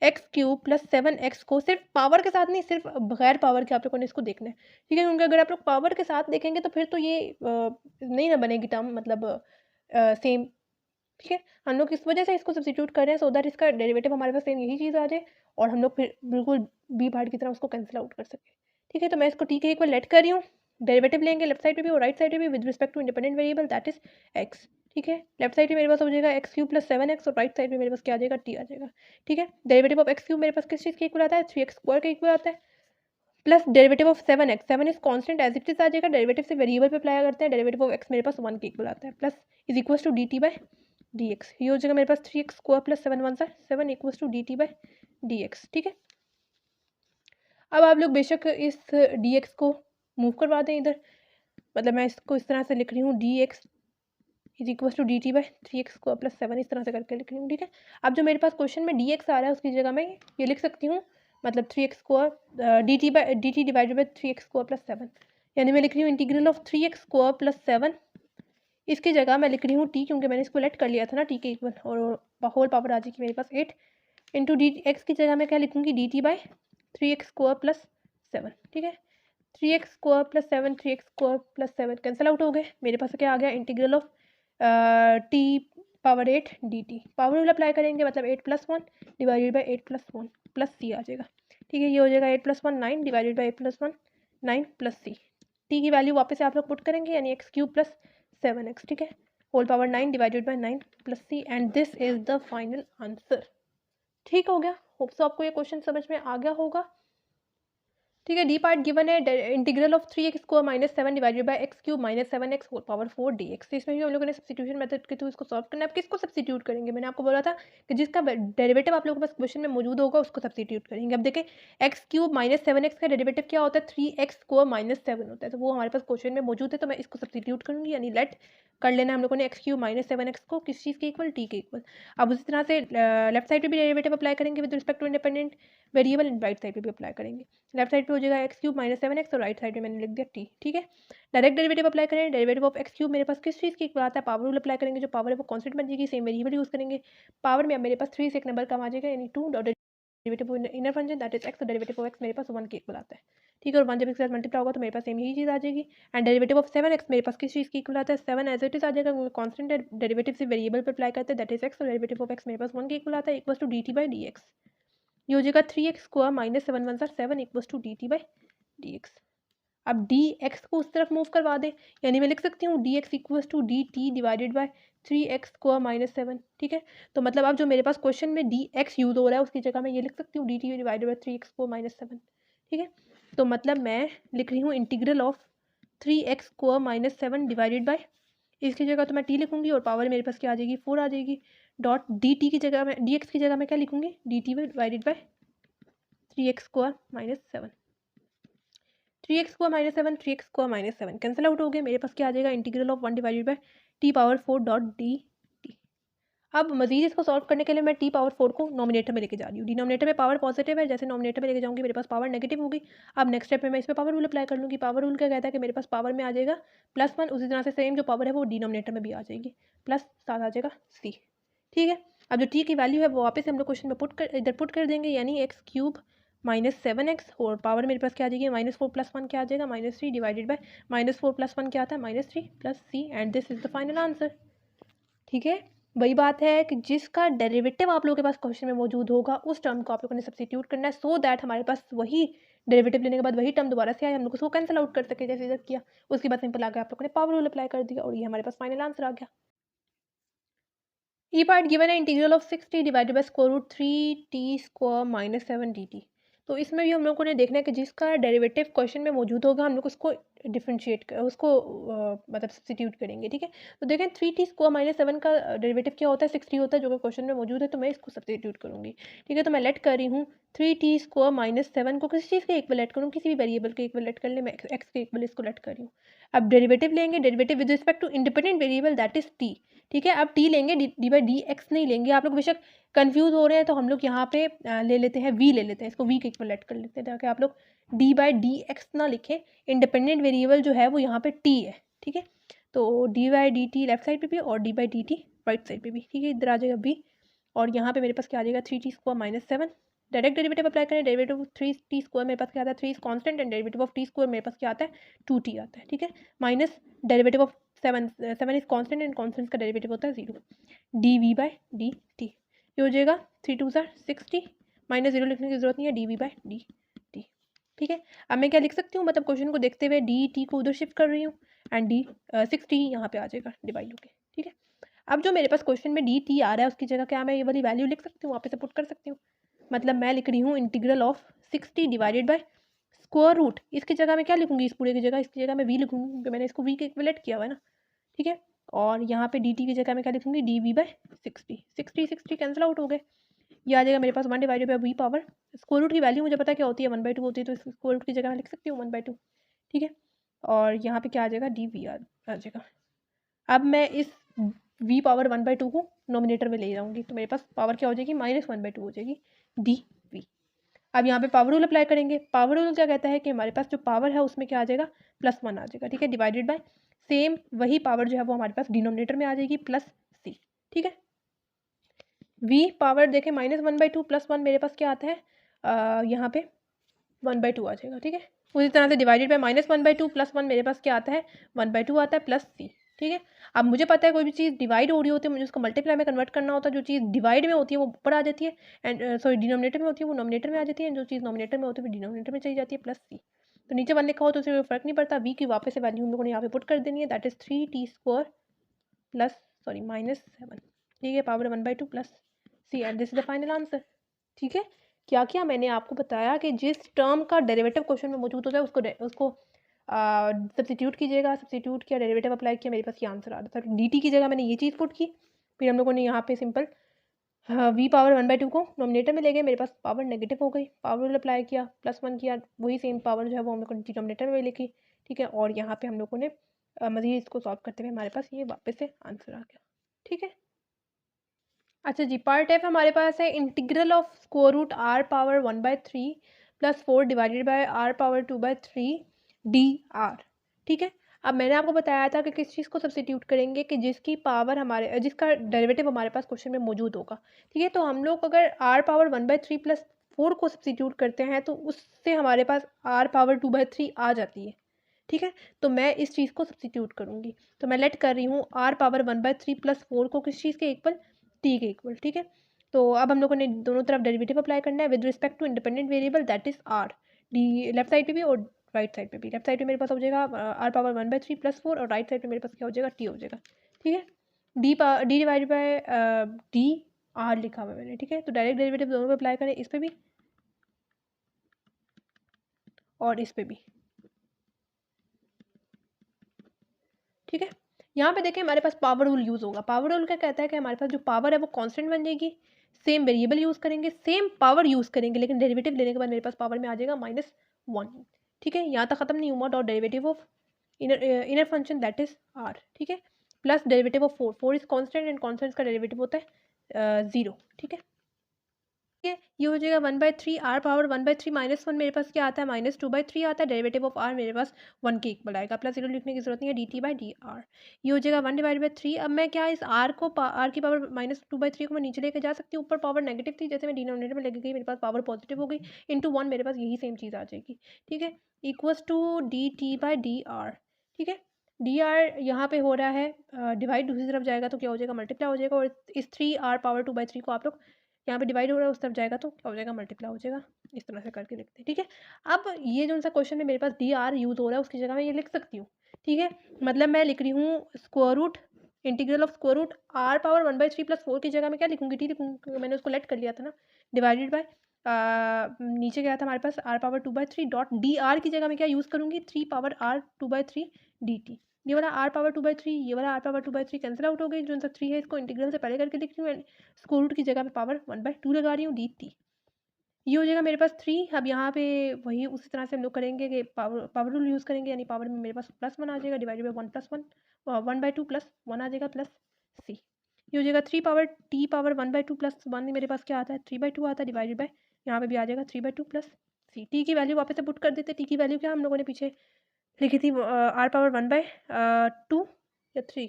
x³ + 7x को सिर्फ पावर के साथ नहीं, सिर्फ बगैर पावर के आप लोगों ने इसको देखना है, ठीक है। क्योंकि अगर आप लोग पावर के साथ देखेंगे तो फिर तो ये नहीं ना बनेगी टर्म, मतलब सेम, ठीक है। हम लोग इस वजह से इसको सब्स्टिट्यूट कर रहे हैं सो दैट इसका डेरिवेटिव हमारे पास सेम यही चीज़ आ जाए और हम लोग फिर बिल्कुल बी पार्ट की तरह उसको कैंसिल आउट कर सकें, ठीक है। तो मैं इसको t के इक्वल लेट कर रही हूँ, डेरिवेटिव लेंगे लेफ्ट साइड पे भी और राइट साइड पे भी with respect to independent variable that is x, ठीक है। लेफ्ट साइड पे मेरे पास हो जाएगा x³ + 7x और राइट साइड पे मेरे पास क्या आ जाएगा, t आ जाएगा, ठीक है। डेरिवेटिव ऑफ x³ मेरे पास किस चीज़ के इक्वल आता है, 3x² के इक्वल आता है, plus derivative of 7x, 7 is constant as it is आ जाएगा, डेरिवेटिव से वेरिएबल पे अप्लाई करते हैं, डेरिवेटिव ऑफ x मेरे पास 1 के इक्वल आता है, plus is equal to dt/dx। ये हो जाएगा मेरे पास 3x² + 7 1 सा 7 इक्वल टू dt/dx, ठीक है। अब आप लोग बेशक इस dx को मूव करवा दें इधर, मतलब मैं इसको इस तरह से लिख रही हूँ dx is equal to dt/3x² + 7 इस तरह से करके लिख रही हूँ, ठीक है। अब जो मेरे पास क्वेश्चन में dx आ रहा है उसकी जगह मैं ये लिख सकती हूँ, मतलब 3x² dt divided by 3x² + 7, यानी मैं लिख रही हूँ इंटीग्रल ऑफ 3x² + 7, इसकी जगह मैं लिख रही हूँ t, क्योंकि मैंने इसको लेट कर लिया था ना t के इक्वल, और होल पावर आ जाएगी मेरे पास 8 इंटू डी एक्स की जगह मैं क्या लिखूँगी dt/3x² + 7, ठीक है। 3x² + 7 3x² + 7 कैंसिल आउट हो गए, मेरे पास क्या आ गया integral of t⁻8 dt, power rule apply करेंगे मतलब 8 + 1 डिवाइडेड बाई 8 + 1 प्लस c आ जाएगा, ठीक है। ये हो जाएगा 8 + 1 9 divided by 8 + 1 9 plus c, t की वैल्यू वापस से आप लोग पुट करेंगे यानी x³ + 7x, ठीक है, whole power 9 divided by 9 plus c and this is the final answer, ठीक हो गया। होप सो आपको ये क्वेश्चन समझ में आ गया होगा, ठीक है। डी पार्ट गिवन है integral of 3x² - 7 divided by x³ - 7x whole power 4 dx। इसमें भी हम लोगों ने सब्स्टिट्यूशन मेथड के थ्रू इसको सॉल्व करना है। अब किसको सब्स्टिट्यूट करेंगे, मैंने आपको बोला था कि जिसका डेरिवेटिव आप लोगों के पास क्वेश्चन में मौजूद होगा उसको सब्स्टिट्यूट करेंगे। अब देखें x³ - 7x का डेरिवेटिव क्या होता है, 3x² - 7 होता है, तो वो हमारे पास क्वेश्चन में मौजूद है, तो मैं इसको सब्स्टिट्यूट करूँगी, यानी लेट कर लेना हम लोगों ने x³ - 7x को किस चीज़ के इक्वल, t के इक्वल। अब उसी तरह से लेफ्ट साइड पे भी डेरिवेटिव अप्लाई करेंगे with respect to independent variable, and right side पे भी अप्लाई करेंगे। लेफ्ट साइड पे हो जाएगा x³ - 7x और राइट साइड में मैंने लिख दिया t, ठीक है। डायरेक्ट डेरिवेटिव अप्लाई करें, डेरिवेटिव ऑफ x³ मेरे पास किस चीज़ की इक्वल आता है, पावर रूल अप्लाई करेंगे, जो पावर है वो कांस्टेंट बन जाएगी, सेम वेरिएबल यूज़ करेंगे। पावर में अब मेरे पास 3 से एक नंबर कम आ जाएगा, यानी 2 dot derivative inner function that is x, तो डेरिवेटिव ऑफ x मेरे पास 1 के इक्वल आता है, ठीक है। और 1 जब इसके साथ मल्टीप्लाई होगा तो मेरे पास सेम यही चीज़ आ जाएगी। एंड डेरिवेटिव ऑफ 7x मेरे पास किस चीज़ की इक्वल आता है, 7 एज इट इज आ जाएगा, कांस्टेंट डेरिवेटिव से वेरिएबल पर अप्लाई करते हैं दैट इज x, तो डेरिवेटिव ऑफ x मेरे पास 1 के इक्वल आता है, इक्वल टू dt/dx। ये हो जाएगा 3x² - 7 1 7 इक्वल टू dt/dx। अब dx को उस तरफ मूव करवा दें, यानी मैं लिख सकती हूँ dx equal to dt divided by 3x² - 7, ठीक है। तो मतलब अब जो मेरे पास क्वेश्चन में dx यूज हो रहा है उसकी जगह मैं ये लिख सकती हूँ dt डिवाइडेड बाय 3x² - 7, ठीक है। तो मतलब मैं लिख रही हूँ integral of 3x² - 7 divided by, इसकी जगह तो मैं t लिखूंगी और पावर मेरे पास क्या आ जाएगी 4 आ जाएगी, डॉट dt की जगह में dx की जगह मैं क्या लिखूंगी dt divided by 3x² - 7, 3x² - 7 3x² - 7 cancel out हो गए, मेरे पास क्या आ जाएगा integral of 1 divided bye t⁻4 dot dt। अब मजीद इसको सॉल्व करने के लिए मैं t⁻4 को नॉमिनेटर में लेके जा रही हूँ, डिनोमिनेटर में पावर पॉजिटिव है, जैसे नॉमिनेटर में लेके जाऊंगी मेरे पास पावर नेगेटिव होगी। अब नेक्स्ट स्टेप में मैं इस पर पावर रूल अप्लाई कर लूँगी। पावर रूल क्या कहता है कि मेरे पास पावर में आ जाएगा +1, उसी तरह से सेम जो पावर है वो डिनोमिनेटर में भी आ जाएगी, प्लस साथ आ जाएगा c, ठीक है। अब जो t की वैल्यू है वो वापस हम लोग क्वेश्चन में इधर पुट कर देंगे, यानी x³ -7x और पावर मेरे पास क्या आ जाएगी -4 + 1 क्या आ जाएगा -3 डिवाइडेड बाय -4 + 1 क्या आता है -3 + c and this is the final answer. ठीक है, वही बात है कि जिसका डेरिवेटिव आप लोगों के पास क्वेश्चन में मौजूद होगा उस टर्म को आप लोगों ने सब्स्टिट्यूट करना है सो दैट हमारे पास वही डेरिवेटिव लेने के बाद वही टर्म दोबारा से आए, हम लोग उसको कैंसिल आउट कर सके जैसे इधर किया। उसके बाद सिंपल आ गया, आप लोगों ने पावर रूल अप्लाई कर दिया और ये हमारे पास फाइनल आंसर आ गया। ई पार्ट गिवन है integral of 6t divided by square root 3t² - 7 dt। तो इसमें भी हम लोगों ने देखना है कि जिसका डेरिवेटिव क्वेश्चन में मौजूद होगा हम लोग उसको डिफरेंशिएट कर उसको मतलब सब्स्टिट्यूट करेंगे। ठीक है, तो देखें 3t² - 7 का डेरिवेटिव क्या होता है 6t होता है जो कि क्वेश्चन में मौजूद है, तो मैं इसको सब्स्टिट्यूट करूँगी। ठीक है, तो मैं लेट कर रही हूँ 3t² - 7 को किसी चीज़ के इक्वल लेट करूँ, किसी भी वेरिएबल के इक्वल लेट कर ले, मैं एक्स के इक्वल इसको लेट कर रही हूँ। अब डेरिवेटिव लेंगे, derivative with respect to independent variable that is t. ठीक है, अब टी लेंगे, डी बाई डी एक्स नहीं लेंगे। आप लोग बेशक कंफ्यूज हो रहे हैं तो हम लोग यहाँ पे ले लेते हैं वी ले लेते हैं, इसको वी के इक्वल लेट कर लेते हैं ताकि आप लोग डी बाई डी एक्स ना लिखें। इंडिपेंडेंट वेरिएबल जो है वो यहाँ पे टी है। ठीक है, तो D by d T left side पे भी और D by d T right side पे भी। ठीक है, इधर आ जाएगा बी और यहाँ पे मेरे पास क्या आ जाएगा 3t² - 7। डायरेक्ट डेरिवेटिव अप्लाई करें, डेरिवेटिव ऑफ 3t² मेरे पास क्या आता है 3 is constant and derivative of t² मेरे पास क्या आता है 2t आता है। ठीक है, minus derivative of 7 is constant and constant का डेरिवेटिव होता है 0 d v by d t. ये हो जाएगा 3 2 60 माइनस 0 लिखने की जरूरत नहीं है d v by d t. ठीक है, अब मैं क्या लिख सकती हूँ, मतलब क्वेश्चन को देखते हुए डी टी को उधर शिफ्ट कर रही हूँ एंड डी 60 यहाँ पे आ जाएगा डिवाइड होके। ठीक है, अब जो मेरे पास क्वेश्चन में डी टी आ रहा है उसकी जगह क्या मैं ये वाली वैल्यू लिख सकती हूँ, वहाँ पे से पुट कर सकती हूँ। मतलब मैं लिख रही हूँ integral of 60 divided by square root, इसकी जगह मैं क्या लिखूंगी, इस पूरे की जगह इसकी जगह मैं वी लिखूंगी क्योंकि मैंने इसको वी के इक्विवेलेंट किया हुआ है ना। ठीक है, और यहाँ पे डी टी की जगह मैं क्या लिखूंगी d v by 60 60 cancel out हो गए। ये आ जाएगा मेरे पास 1 divided by v power square root की वैल्यू मुझे पता क्या होती है 1/2 होती है, तो स्क्वायर रूट की जगह मैं लिख सकती हूँ 1/2। ठीक है, और यहाँ पे क्या आ जाएगा डी वी आ जाएगा। अब मैं इस v पावर 1/2 को नोमिनेटर में ले जाऊंगी तो मेरे पास पावर क्या हो जाएगी -1/2 हो जाएगी डी वी। अब यहाँ पे पावर रूल अप्लाई करेंगे। पावर रूल क्या कहता है कि हमारे पास जो पावर है उसमें क्या आ जाएगा +1 आ जाएगा। ठीक है, डिवाइडेड बाय सेम वही पावर जो है वो हमारे पास डिनोमिनेटर में आ जाएगी +c। ठीक है, v पावर देखें -1/2 +1 मेरे पास क्या आता है यहाँ पे 1/2 आ जाएगा। ठीक है, उसी तरह से डिवाइडेड बाय -1/2 +1 मेरे पास क्या आता है 1/2 आता है +c। ठीक है, अब मुझे पता है कोई भी चीज़ डिवाइड हो रही होती है मुझे उसको मल्टीप्लाई में कन्वर्ट करना होता है। जो चीज़ डिवाइड में होती है वो ऊपर आ जाती है एंड सॉरी डिनोमिनेटर में होती है वो नोमिनेटर में आ जाती है, जो चीज़ नोमिनेटर में होती है वो डिनोमिनेटर में चली जाती है +c। तो नीचे 1 लिखा हो तो उससे कोई फर्क नहीं पड़ता, v की वापस से वैल्यू हम लोगों ने यहाँ पे पुट कर देनी है दैट इज 3t² -7। ठीक है, power 1/2 +c and this is the final answer. ठीक है, क्या किया मैंने आपको बताया कि जिस टर्म का डेरिवेटिव क्वेश्चन में मौजूद होता है उसको सब्स्टिट्यूट कीजिएगा। सब्स्टिट्यूट किया, डेरिवेटिव अप्लाई किया, मेरे पास ये आंसर आ रहा था। डी टी की जगह मैंने ये चीज़ पुट की, फिर हम लोगों ने यहाँ पे सिंपल वी पावर 1/2 को नोमिनेटर में ले गए, मेरे पास पावर नेगेटिव हो गई, पावर रूल अप्लाई किया +1 किया, वही सेम पावर जो है वो हम लोग ने डिनोमिनेटर में लिखी। ठीक है, और यहाँ पे हम लोगों ने मज़ीद इसको सॉल्व करते हुए हमारे पास ये वापस से आंसर आ गया। ठीक है, अच्छा जी, पार्ट एफ हमारे पास है integral of square root r power 1/3 + 4 divided by r power 2/3 dr। ठीक है, अब मैंने आपको बताया था कि किस चीज़ को सब्स्टिट्यूट करेंगे कि जिसकी पावर जिसका डेरिवेटिव हमारे पास क्वेश्चन में मौजूद होगा। ठीक है, तो हम लोग अगर r पावर 1/3 + 4 को सब्स्टिट्यूट करते हैं तो उससे हमारे पास r पावर 2/3 आ जाती है। ठीक है, तो मैं इस चीज़ को सब्स्टिट्यूट करूँगी, तो मैं लेट कर रही हूँ r पावर 1/3 + 4 को किस चीज़ के इक्वल टी के इक्वल। ठीक है, तो अब हम लोगों ने दोनों तरफ डेरिवेटिव अप्लाई करना है with respect to independent variable that is r. The left side पे भी और राइट साइड पे भी। लेफ्ट साइड पे मेरे पास हो जाएगा r पावर 1/3 + 4 और राइट साइड पे मेरे पास क्या हो जाएगा टी हो जाएगा। ठीक है, D divide by D R लिखा हुआ है मैंने। ठीक है, तो डायरेक्ट डेरिवेटिव दोनों पे अप्लाई करें, इस पे भी और इस पे भी। ठीक है, यहाँ पे देखें हमारे पास पावर रूल यूज़ होगा। पावर रूल क्या कहता है कि हमारे पास जो पावर है वो कांस्टेंट बन जाएगी, सेम वेरिएबल यूज़ करेंगे, सेम पावर यूज़ करेंगे, लेकिन डेरिवेटिव लेने के बाद मेरे पास पावर में आ जाएगा -1। ठीक है, यहाँ तक खत्म नहीं हुआ, dot derivative of inner function that is r. ठीक है, plus derivative of 4 is constant and constant का डेरिवेटिव होता है 0। ठीक है, है, ये हो जाएगा 1/3 r पावर 1/3 -1 मेरे पास क्या आता है -2/3 आता है, डेरिवेटिव ऑफ r मेरे पास 1 के इक्वल आएगा, प्लस 0 लिखने की जरूरत नहीं है, dt/dr। ये हो जाएगा 1/3। अब मैं क्या इस r को r की पावर -2/3 को मैं नीचे लेके जा सकती हूँ, ऊपर पावर नेगेटिव थी, जैसे मैं डिनोमिनेटर में लेके गई मेरे पास पावर पॉजिटिव हो गई, इंटू 1 मेरे पास यही सेम चीज़ आ जाएगी, ठीक है, इक्वल्स टू dt/dr, ठीक है। dr यहाँ पे हो रहा है डिवाइड, दूसरी तरफ जाएगा तो क्या हो जाएगा मल्टीप्लाई हो जाएगा, और इस 3r पावर 2/3 को आप लोग यहाँ पे डिवाइड हो रहा है, उस तरफ जाएगा तो क्या हो जाएगा मल्टीप्लाई हो जाएगा, इस तरह से करके लिखते हैं, ठीक है। अब ये जो सा क्वेश्चन में मेरे पास डी आर यूज़ हो रहा है उसकी जगह मैं ये लिख सकती हूँ, ठीक है। मतलब मैं लिख रही हूँ square root integral of square root r power 1/3 + 4 की जगह मैं क्या लिखूंगी, टी लिखूंगी, मैंने उसको लेट कर लिया था ना, डिवाइडेड बाय नीचे गया था हमारे पास r power 2/3 dot D R की जगह मैं क्या यूज़ करूँगी 3 पावर r 2/3 dt। ये वाला r पावर 2/3, ये वाला r पावर 2/3 कैंसिल आउट हो गई, जो सा 3 है इसको इंटीग्रल से पहले करके लिख रही हूँ, स्क्वायर रूट की जगह पे पावर 1/2 लगा रही हूँ dt। ये हो जाएगा मेरे पास 3। अब यहाँ पे वही उसी तरह से हम लोग करेंगे कि पावर रूल यूज़ करेंगे, यानी पावर में मेरे पास +1 आ जाएगा, डिवाइडेड बाई 1 + 1 1/2 + 1 आ जाएगा, प्लस c। ये हो जाएगा 3 पावर t पावर 1/2 + 1 मेरे पास क्या आता है 3/2 आता है, डिवाइडेड बाई यहाँ पे भी आ जाएगा 3/2 + c। t की वैल्यू वापस से पुट कर देते, t की वैल्यू क्या हम लोगों ने पीछे लिखी थी r पावर 1/2 या 3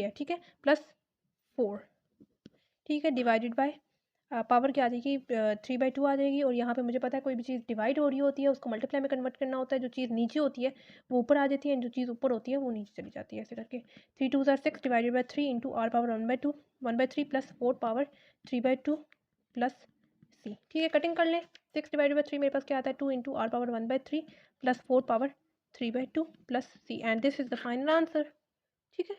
है, ठीक है, +4, ठीक है, डिवाइडेड बाय पावर क्या आ जाएगी 3/2 आ जाएगी, और यहाँ पे मुझे पता है कोई भी चीज़ डिवाइड हो रही होती है उसको मल्टीप्लाई में कन्वर्ट करना होता है, जो चीज़ नीचे होती है वो ऊपर आ जाती है, जो चीज़ ऊपर होती है वो नीचे चली जाती है, ऐसे करके 3 2 6 divided by 3 into r power 1/3 + 4 power 3/2 + c, ठीक है। कटिंग कर लें, 6 डिवाइडेड बाई 3 मेरे पास क्या आता है 2 into r power 1/3 + 4 power 3/2 + c, and this is the final answer, ठीक है।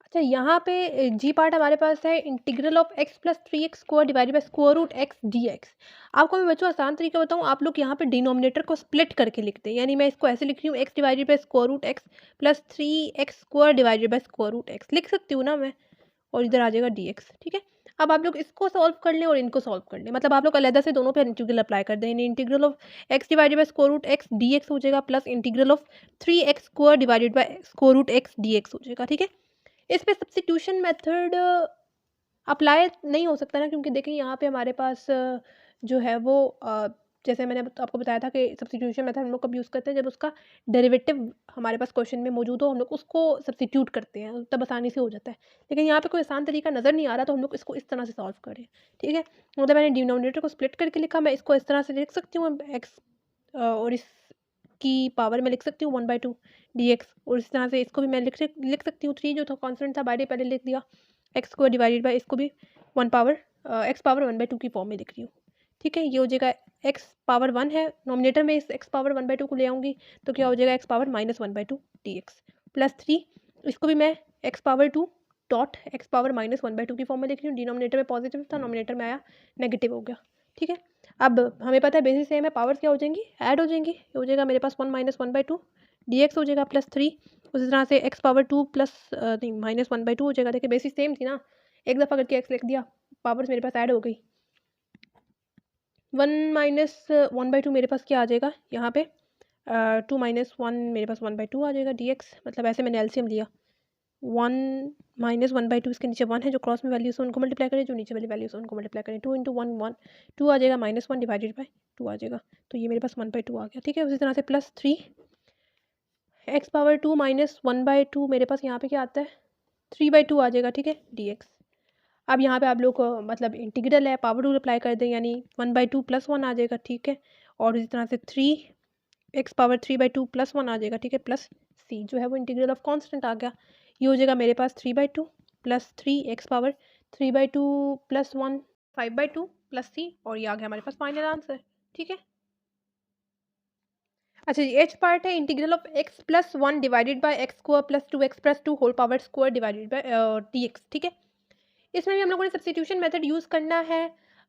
अच्छा, यहाँ पे जी पार्ट हमारे पास है integral of x + 3x square divided by square root x dx। आपको मैं बच्चों आसान तरीका बताऊँ, आप लोग यहाँ पे डिनोमिनेटर को स्प्लिट करके लिखते हैं, यानी मैं इसको ऐसे लिख रही हूँ x divided by square root x + 3x square divided by square root x लिख सकती हूँ ना मैं, और इधर आ जाएगा dx, ठीक है। अब आप लोग इसको सॉल्व कर लें और इनको सॉल्व कर लें, मतलब आप लोग अलग से दोनों पे इंटीग्रल अप्लाई कर दें, integral of x divided by square root x dx हो जाएगा, plus integral of 3x square divided by square root x dx हो जाएगा, ठीक है। इस पे सब्स्टिट्यूशन मेथड अप्लाई नहीं हो सकता ना, क्योंकि देखिए यहाँ पे हमारे पास जो है वो जैसे मैंने आपको बताया था कि सब्स्टिट्यूशन मेथड हम लोग कब यूज़ करते हैं, जब उसका डेरिवेटिव हमारे पास क्वेश्चन में मौजूद हो, हम लोग उसको सब्स्टिट्यूट करते हैं, तब आसानी से हो जाता है। लेकिन यहाँ पे कोई आसान तरीका नज़र नहीं आ रहा, तो हम लोग इसको इस तरह से सॉल्व करें, ठीक है। मतलब मैंने डिनोमिनेटर को स्प्लिट करके लिखा, मैं इसको इस तरह से लिख सकती हूँ एक्स, और इसकी पावर में लिख सकती हूँ 1/2 dx, और इस तरह से इसको भी मैं लिख सकती हूँ 3 जो था कॉन्स्टेंट था बाय पहले लिख दिया, एक्स को डिवाइडेड बाय इसको भी 1 पावर एक्स पावर 1/2 की फॉर्म में लिख रही हूँ, ठीक है। ये हो जाएगा एक्स पावर 1 है, नॉमिनेटर में इस एक्स पावर 1/2 को ले आऊँगी तो क्या हो जाएगा एक्स पावर -1/2 dx प्लस 3, इसको भी मैं x power 2 dot x power -1/2 की फॉर्म में लिख रही हूँ, डिनोमिनेटर में पॉजिटिव था, नॉमिनेटर में आया नेगेटिव हो गया, ठीक है। अब हमें पता है बेसिस सेम है, पावर्स क्या हो जाएंगी ऐड हो जाएंगी, हो जाएगा मेरे पास 1 -1/2 dx हो जाएगा प्लस 3, उसी तरह से x पावर 2 प्लस नहीं -1/2 हो जाएगा। देखिए बेसिस सेम थी ना, एक दफ़ा करके x लिख दिया, पावर्स मेरे पास ऐड हो गई, 1 - 1/2 मेरे पास क्या आ जाएगा यहाँ पे 2 - 1 मेरे पास 1/2 आ जाएगा dx, मतलब ऐसे मैंने एलसीएम लिया, 1 - 1/2 इसके नीचे 1 है, जो क्रॉस में वैल्यूज है उनको मल्टीप्लाई करें, जो नीचे वाली वैल्यूज है उनको मल्टीप्लाई करें, 2 × 1 1 2 आ जाएगा, -1 डिवाइडेड बाय 2 आ जाएगा, तो ये मेरे पास 1/2 आ गया, ठीक है। उसी तरह से प्लस 3 एक्स पावर 2 - 1/2 मेरे पास यहाँ पे क्या आता है 3/2 आ जाएगा, ठीक है dx। अब यहाँ पे आप लोग मतलब इंटीग्रल है, पावर रूल अप्लाई कर दें, यानी 1/2 + 1 आ जाएगा, ठीक है। और इसी तरह से 3 एक्स पावर 3/2 + 1 आ जाएगा, ठीक है, प्लस c जो है वो इंटीग्रल ऑफ कांस्टेंट आ गया। ये हो जाएगा मेरे पास 3/2 plus 3 x power 3/2 + 1 5/2 plus c, और ये आ गया हमारे पास फाइनल आंसर, ठीक है। अच्छा जी, एच पार्ट है integral of x + 1 divided by x square plus 2x + 2 whole power square divided by dx, ठीक है। इसमें भी हम लोगों ने सब्स्टिट्यूशन मेथड यूज़ करना है,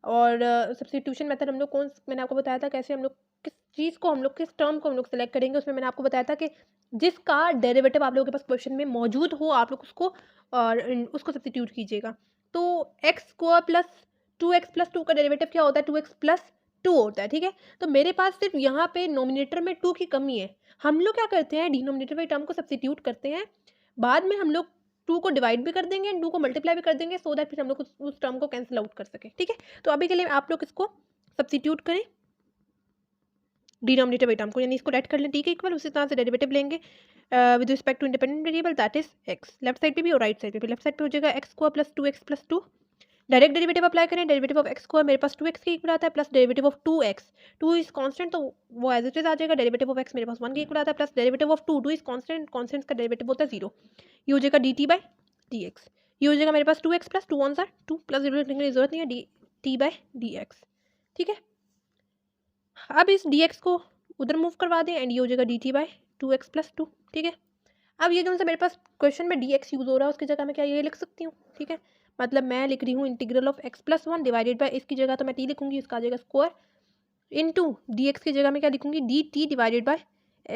और सब्स्टिट्यूशन मेथड हम लोग मैंने आपको बताया था कैसे हम लोग किस चीज़ को हम लोग किस टर्म को हम लोग सेलेक्ट करेंगे, उसमें मैंने आपको बताया था कि जिसका डेरिवेटिव आप लोगों के पास क्वेश्चन में मौजूद हो आप लोग उसको उसको सब्स्टिट्यूट कीजिएगा। तो एक्स स्क्वायर प्लस 2x + 2 का डेरिवेटिव क्या होता है 2x + 2 होता है, ठीक है। तो मेरे पास सिर्फ यहाँ पे नोमिनेटर में 2 की कमी है, हम लोग क्या करते हैं डिनोमिनेटर वाली टर्म को सब्स्टिट्यूट करते हैं, बाद में हम लोग 2 को डिवाइड भी कर देंगे एंड 2 को मल्टीप्लाई भी कर देंगे सो दैट फिर हम लोग उस टर्म को कैंसिल आउट कर सके। ठीक है, तो अभी के लिए आप लोग इसको सब्स्टिट्यूट करें डिनोमिनेटर बाई टर्म को, यानी इसको लेट कर लें टी के इक्वल, उसी तरह से डेरिवेटिव लेंगे with respect to independent variable that is x, left side पे भी और राइट साइड पे भी। लेफ्ट साइड पे हो जाएगा x square plus 2x plus 2, direct derivative apply करें, डेरिवेटिव ऑफ एक्स स्क्वायर मेरे पास 2x के इक्वल आता है plus derivative of 2x, 2 is constant तो वो एज इट इज आ जाएगा, डेरिवेटिव ऑफ x मेरे पास 1 के इक्वल आता है plus derivative of 2 is constant, constant का डेरिवेटिव होता है 0, ये हो जाएगा dt बाय dx, ये हो जाएगा मेरे पास 2x प्लस 2 1 2 प्लस डेरिवेटिव लिखने की जरूरत नहीं है, dt बाय dx। ठीक है, अब इस dx को उधर मूव करवा दें एंड ये हो जाएगा dt बाय 2x प्लस 2। ठीक है, अब ये जो सा मेरे पास क्वेश्चन में dx यूज़ हो रहा है उसकी जगह मैं क्या ये लिख सकती हूँ। ठीक है, मतलब मैं लिख रही हूँ integral of x plus 1 divided bye, इसकी जगह तो मैं t लिखूंगी, इसका आ जाएगा स्क्वायर इनटू dx की जगह मैं क्या लिखूंगी dt divided by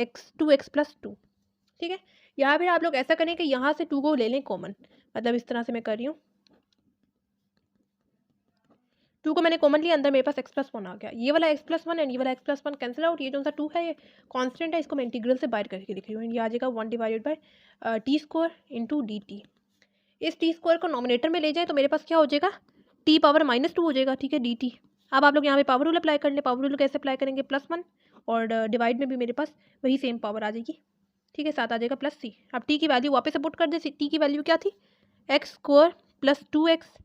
x 2x plus 2। ठीक है, यहाँ पे आप लोग ऐसा करें कि यहाँ से 2 को ले लें कॉमन, मतलब इस तरह से मैं कर रही हूँ, 2 को मैंने कॉमन लिया, अंदर मेरे पास x प्लस 1 आ गया, ये वाला x प्लस 1 एंड ये वाला x प्लस 1 कैंसिल आउट, ये जो सा 2 है ये कांस्टेंट है, इसको मैं इंटीग्रल से बाहर करके लिख रही हूँ, ये आ जाएगा 1 divided bye T square into D T. इस टी स्क्वायर को नॉमिनेटर में ले जाए तो मेरे पास क्या हो जाएगा टी पावर -2 हो जाएगा। ठीक है, डी टी। अब आप लोग यहाँ पे पावर रूल अप्लाई कर लें, पावर रूल कैसे अप्लाई करेंगे +1 और डिवाइड में भी मेरे पास वही सेम पावर आ जाएगी। ठीक है, साथ आ जाएगा प्लस सी। अब टी की वैल्यू वापस सपोर्ट कर दे, टी की वैल्यू क्या थी x square plus 2x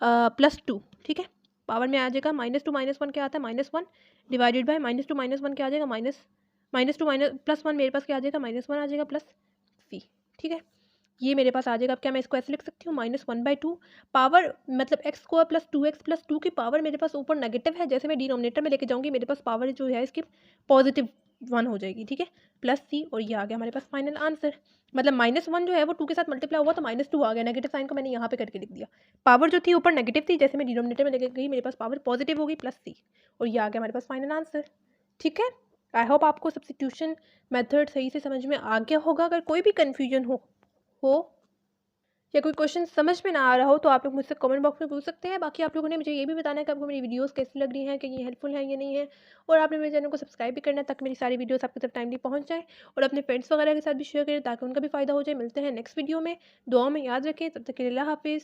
plus 2। ठीक है, पावर में आ जाएगा -2 -1 क्या आता है -1 डिवाइडेड बाय -2 -1 क्या आ जाएगा -2 +1 मेरे पास क्या आ जाएगा -1 आ जाएगा प्लस सी। ठीक है, ये मेरे पास आ जाएगा। अब क्या मैं इसको ऐसे लिख सकती हूँ -1/2 पावर मतलब x square plus 2x plus 2 की पावर मेरे पास ऊपर नेगेटिव है, जैसे मैं डिनोमिनेटर में लेके जाऊंगी मेरे पास पावर जो है इसकी पॉजिटिव 1 हो जाएगी। ठीक है, प्लस सी, और ये आ गया हमारे पास फाइनल आंसर। मतलब -1 जो है वो 2 के साथ मल्टीप्लाई हुआ तो -2 आ गया, नेगेटिव साइन को मैंने यहाँ पे करके लिख दिया। पावर जो थी ऊपर नेगेटिव थी, जैसे मैं डिनोमिनेटर में लेके गई मेरे पास पावर पॉजिटिव होगी प्लस सी, और ये आ गया हमारे पास फाइनल आंसर। ठीक है, आई होप आपको सब्स्टिट्यूशन मेथड सही से समझ में आ गया होगा। अगर कोई भी कन्फ्यूजन हो या कोई क्वेश्चन समझ में ना आ रहा हो तो आप लोग मुझसे कमेंट बॉक्स में पूछ सकते हैं। बाकी आप लोगों ने मुझे ये भी बताना है कि आपको मेरी वीडियोस कैसी लग रही हैं, कि ये हेल्पफुल हैं या नहीं है, और आपने मेरे चैनल को सब्सक्राइब भी करना है ताकि मेरी सारी वीडियोस आपकी तक टाइमली पहुंच जाए, और अपने फ्रेंड्स वगैरह के साथ भी शेयर करें ताकि उनका भी फ़ायदा हो जाए। मिलते हैं नेक्स्ट वीडियो में, दुआ में याद रखें, तब तक के लिए अल्लाह हाफिज़।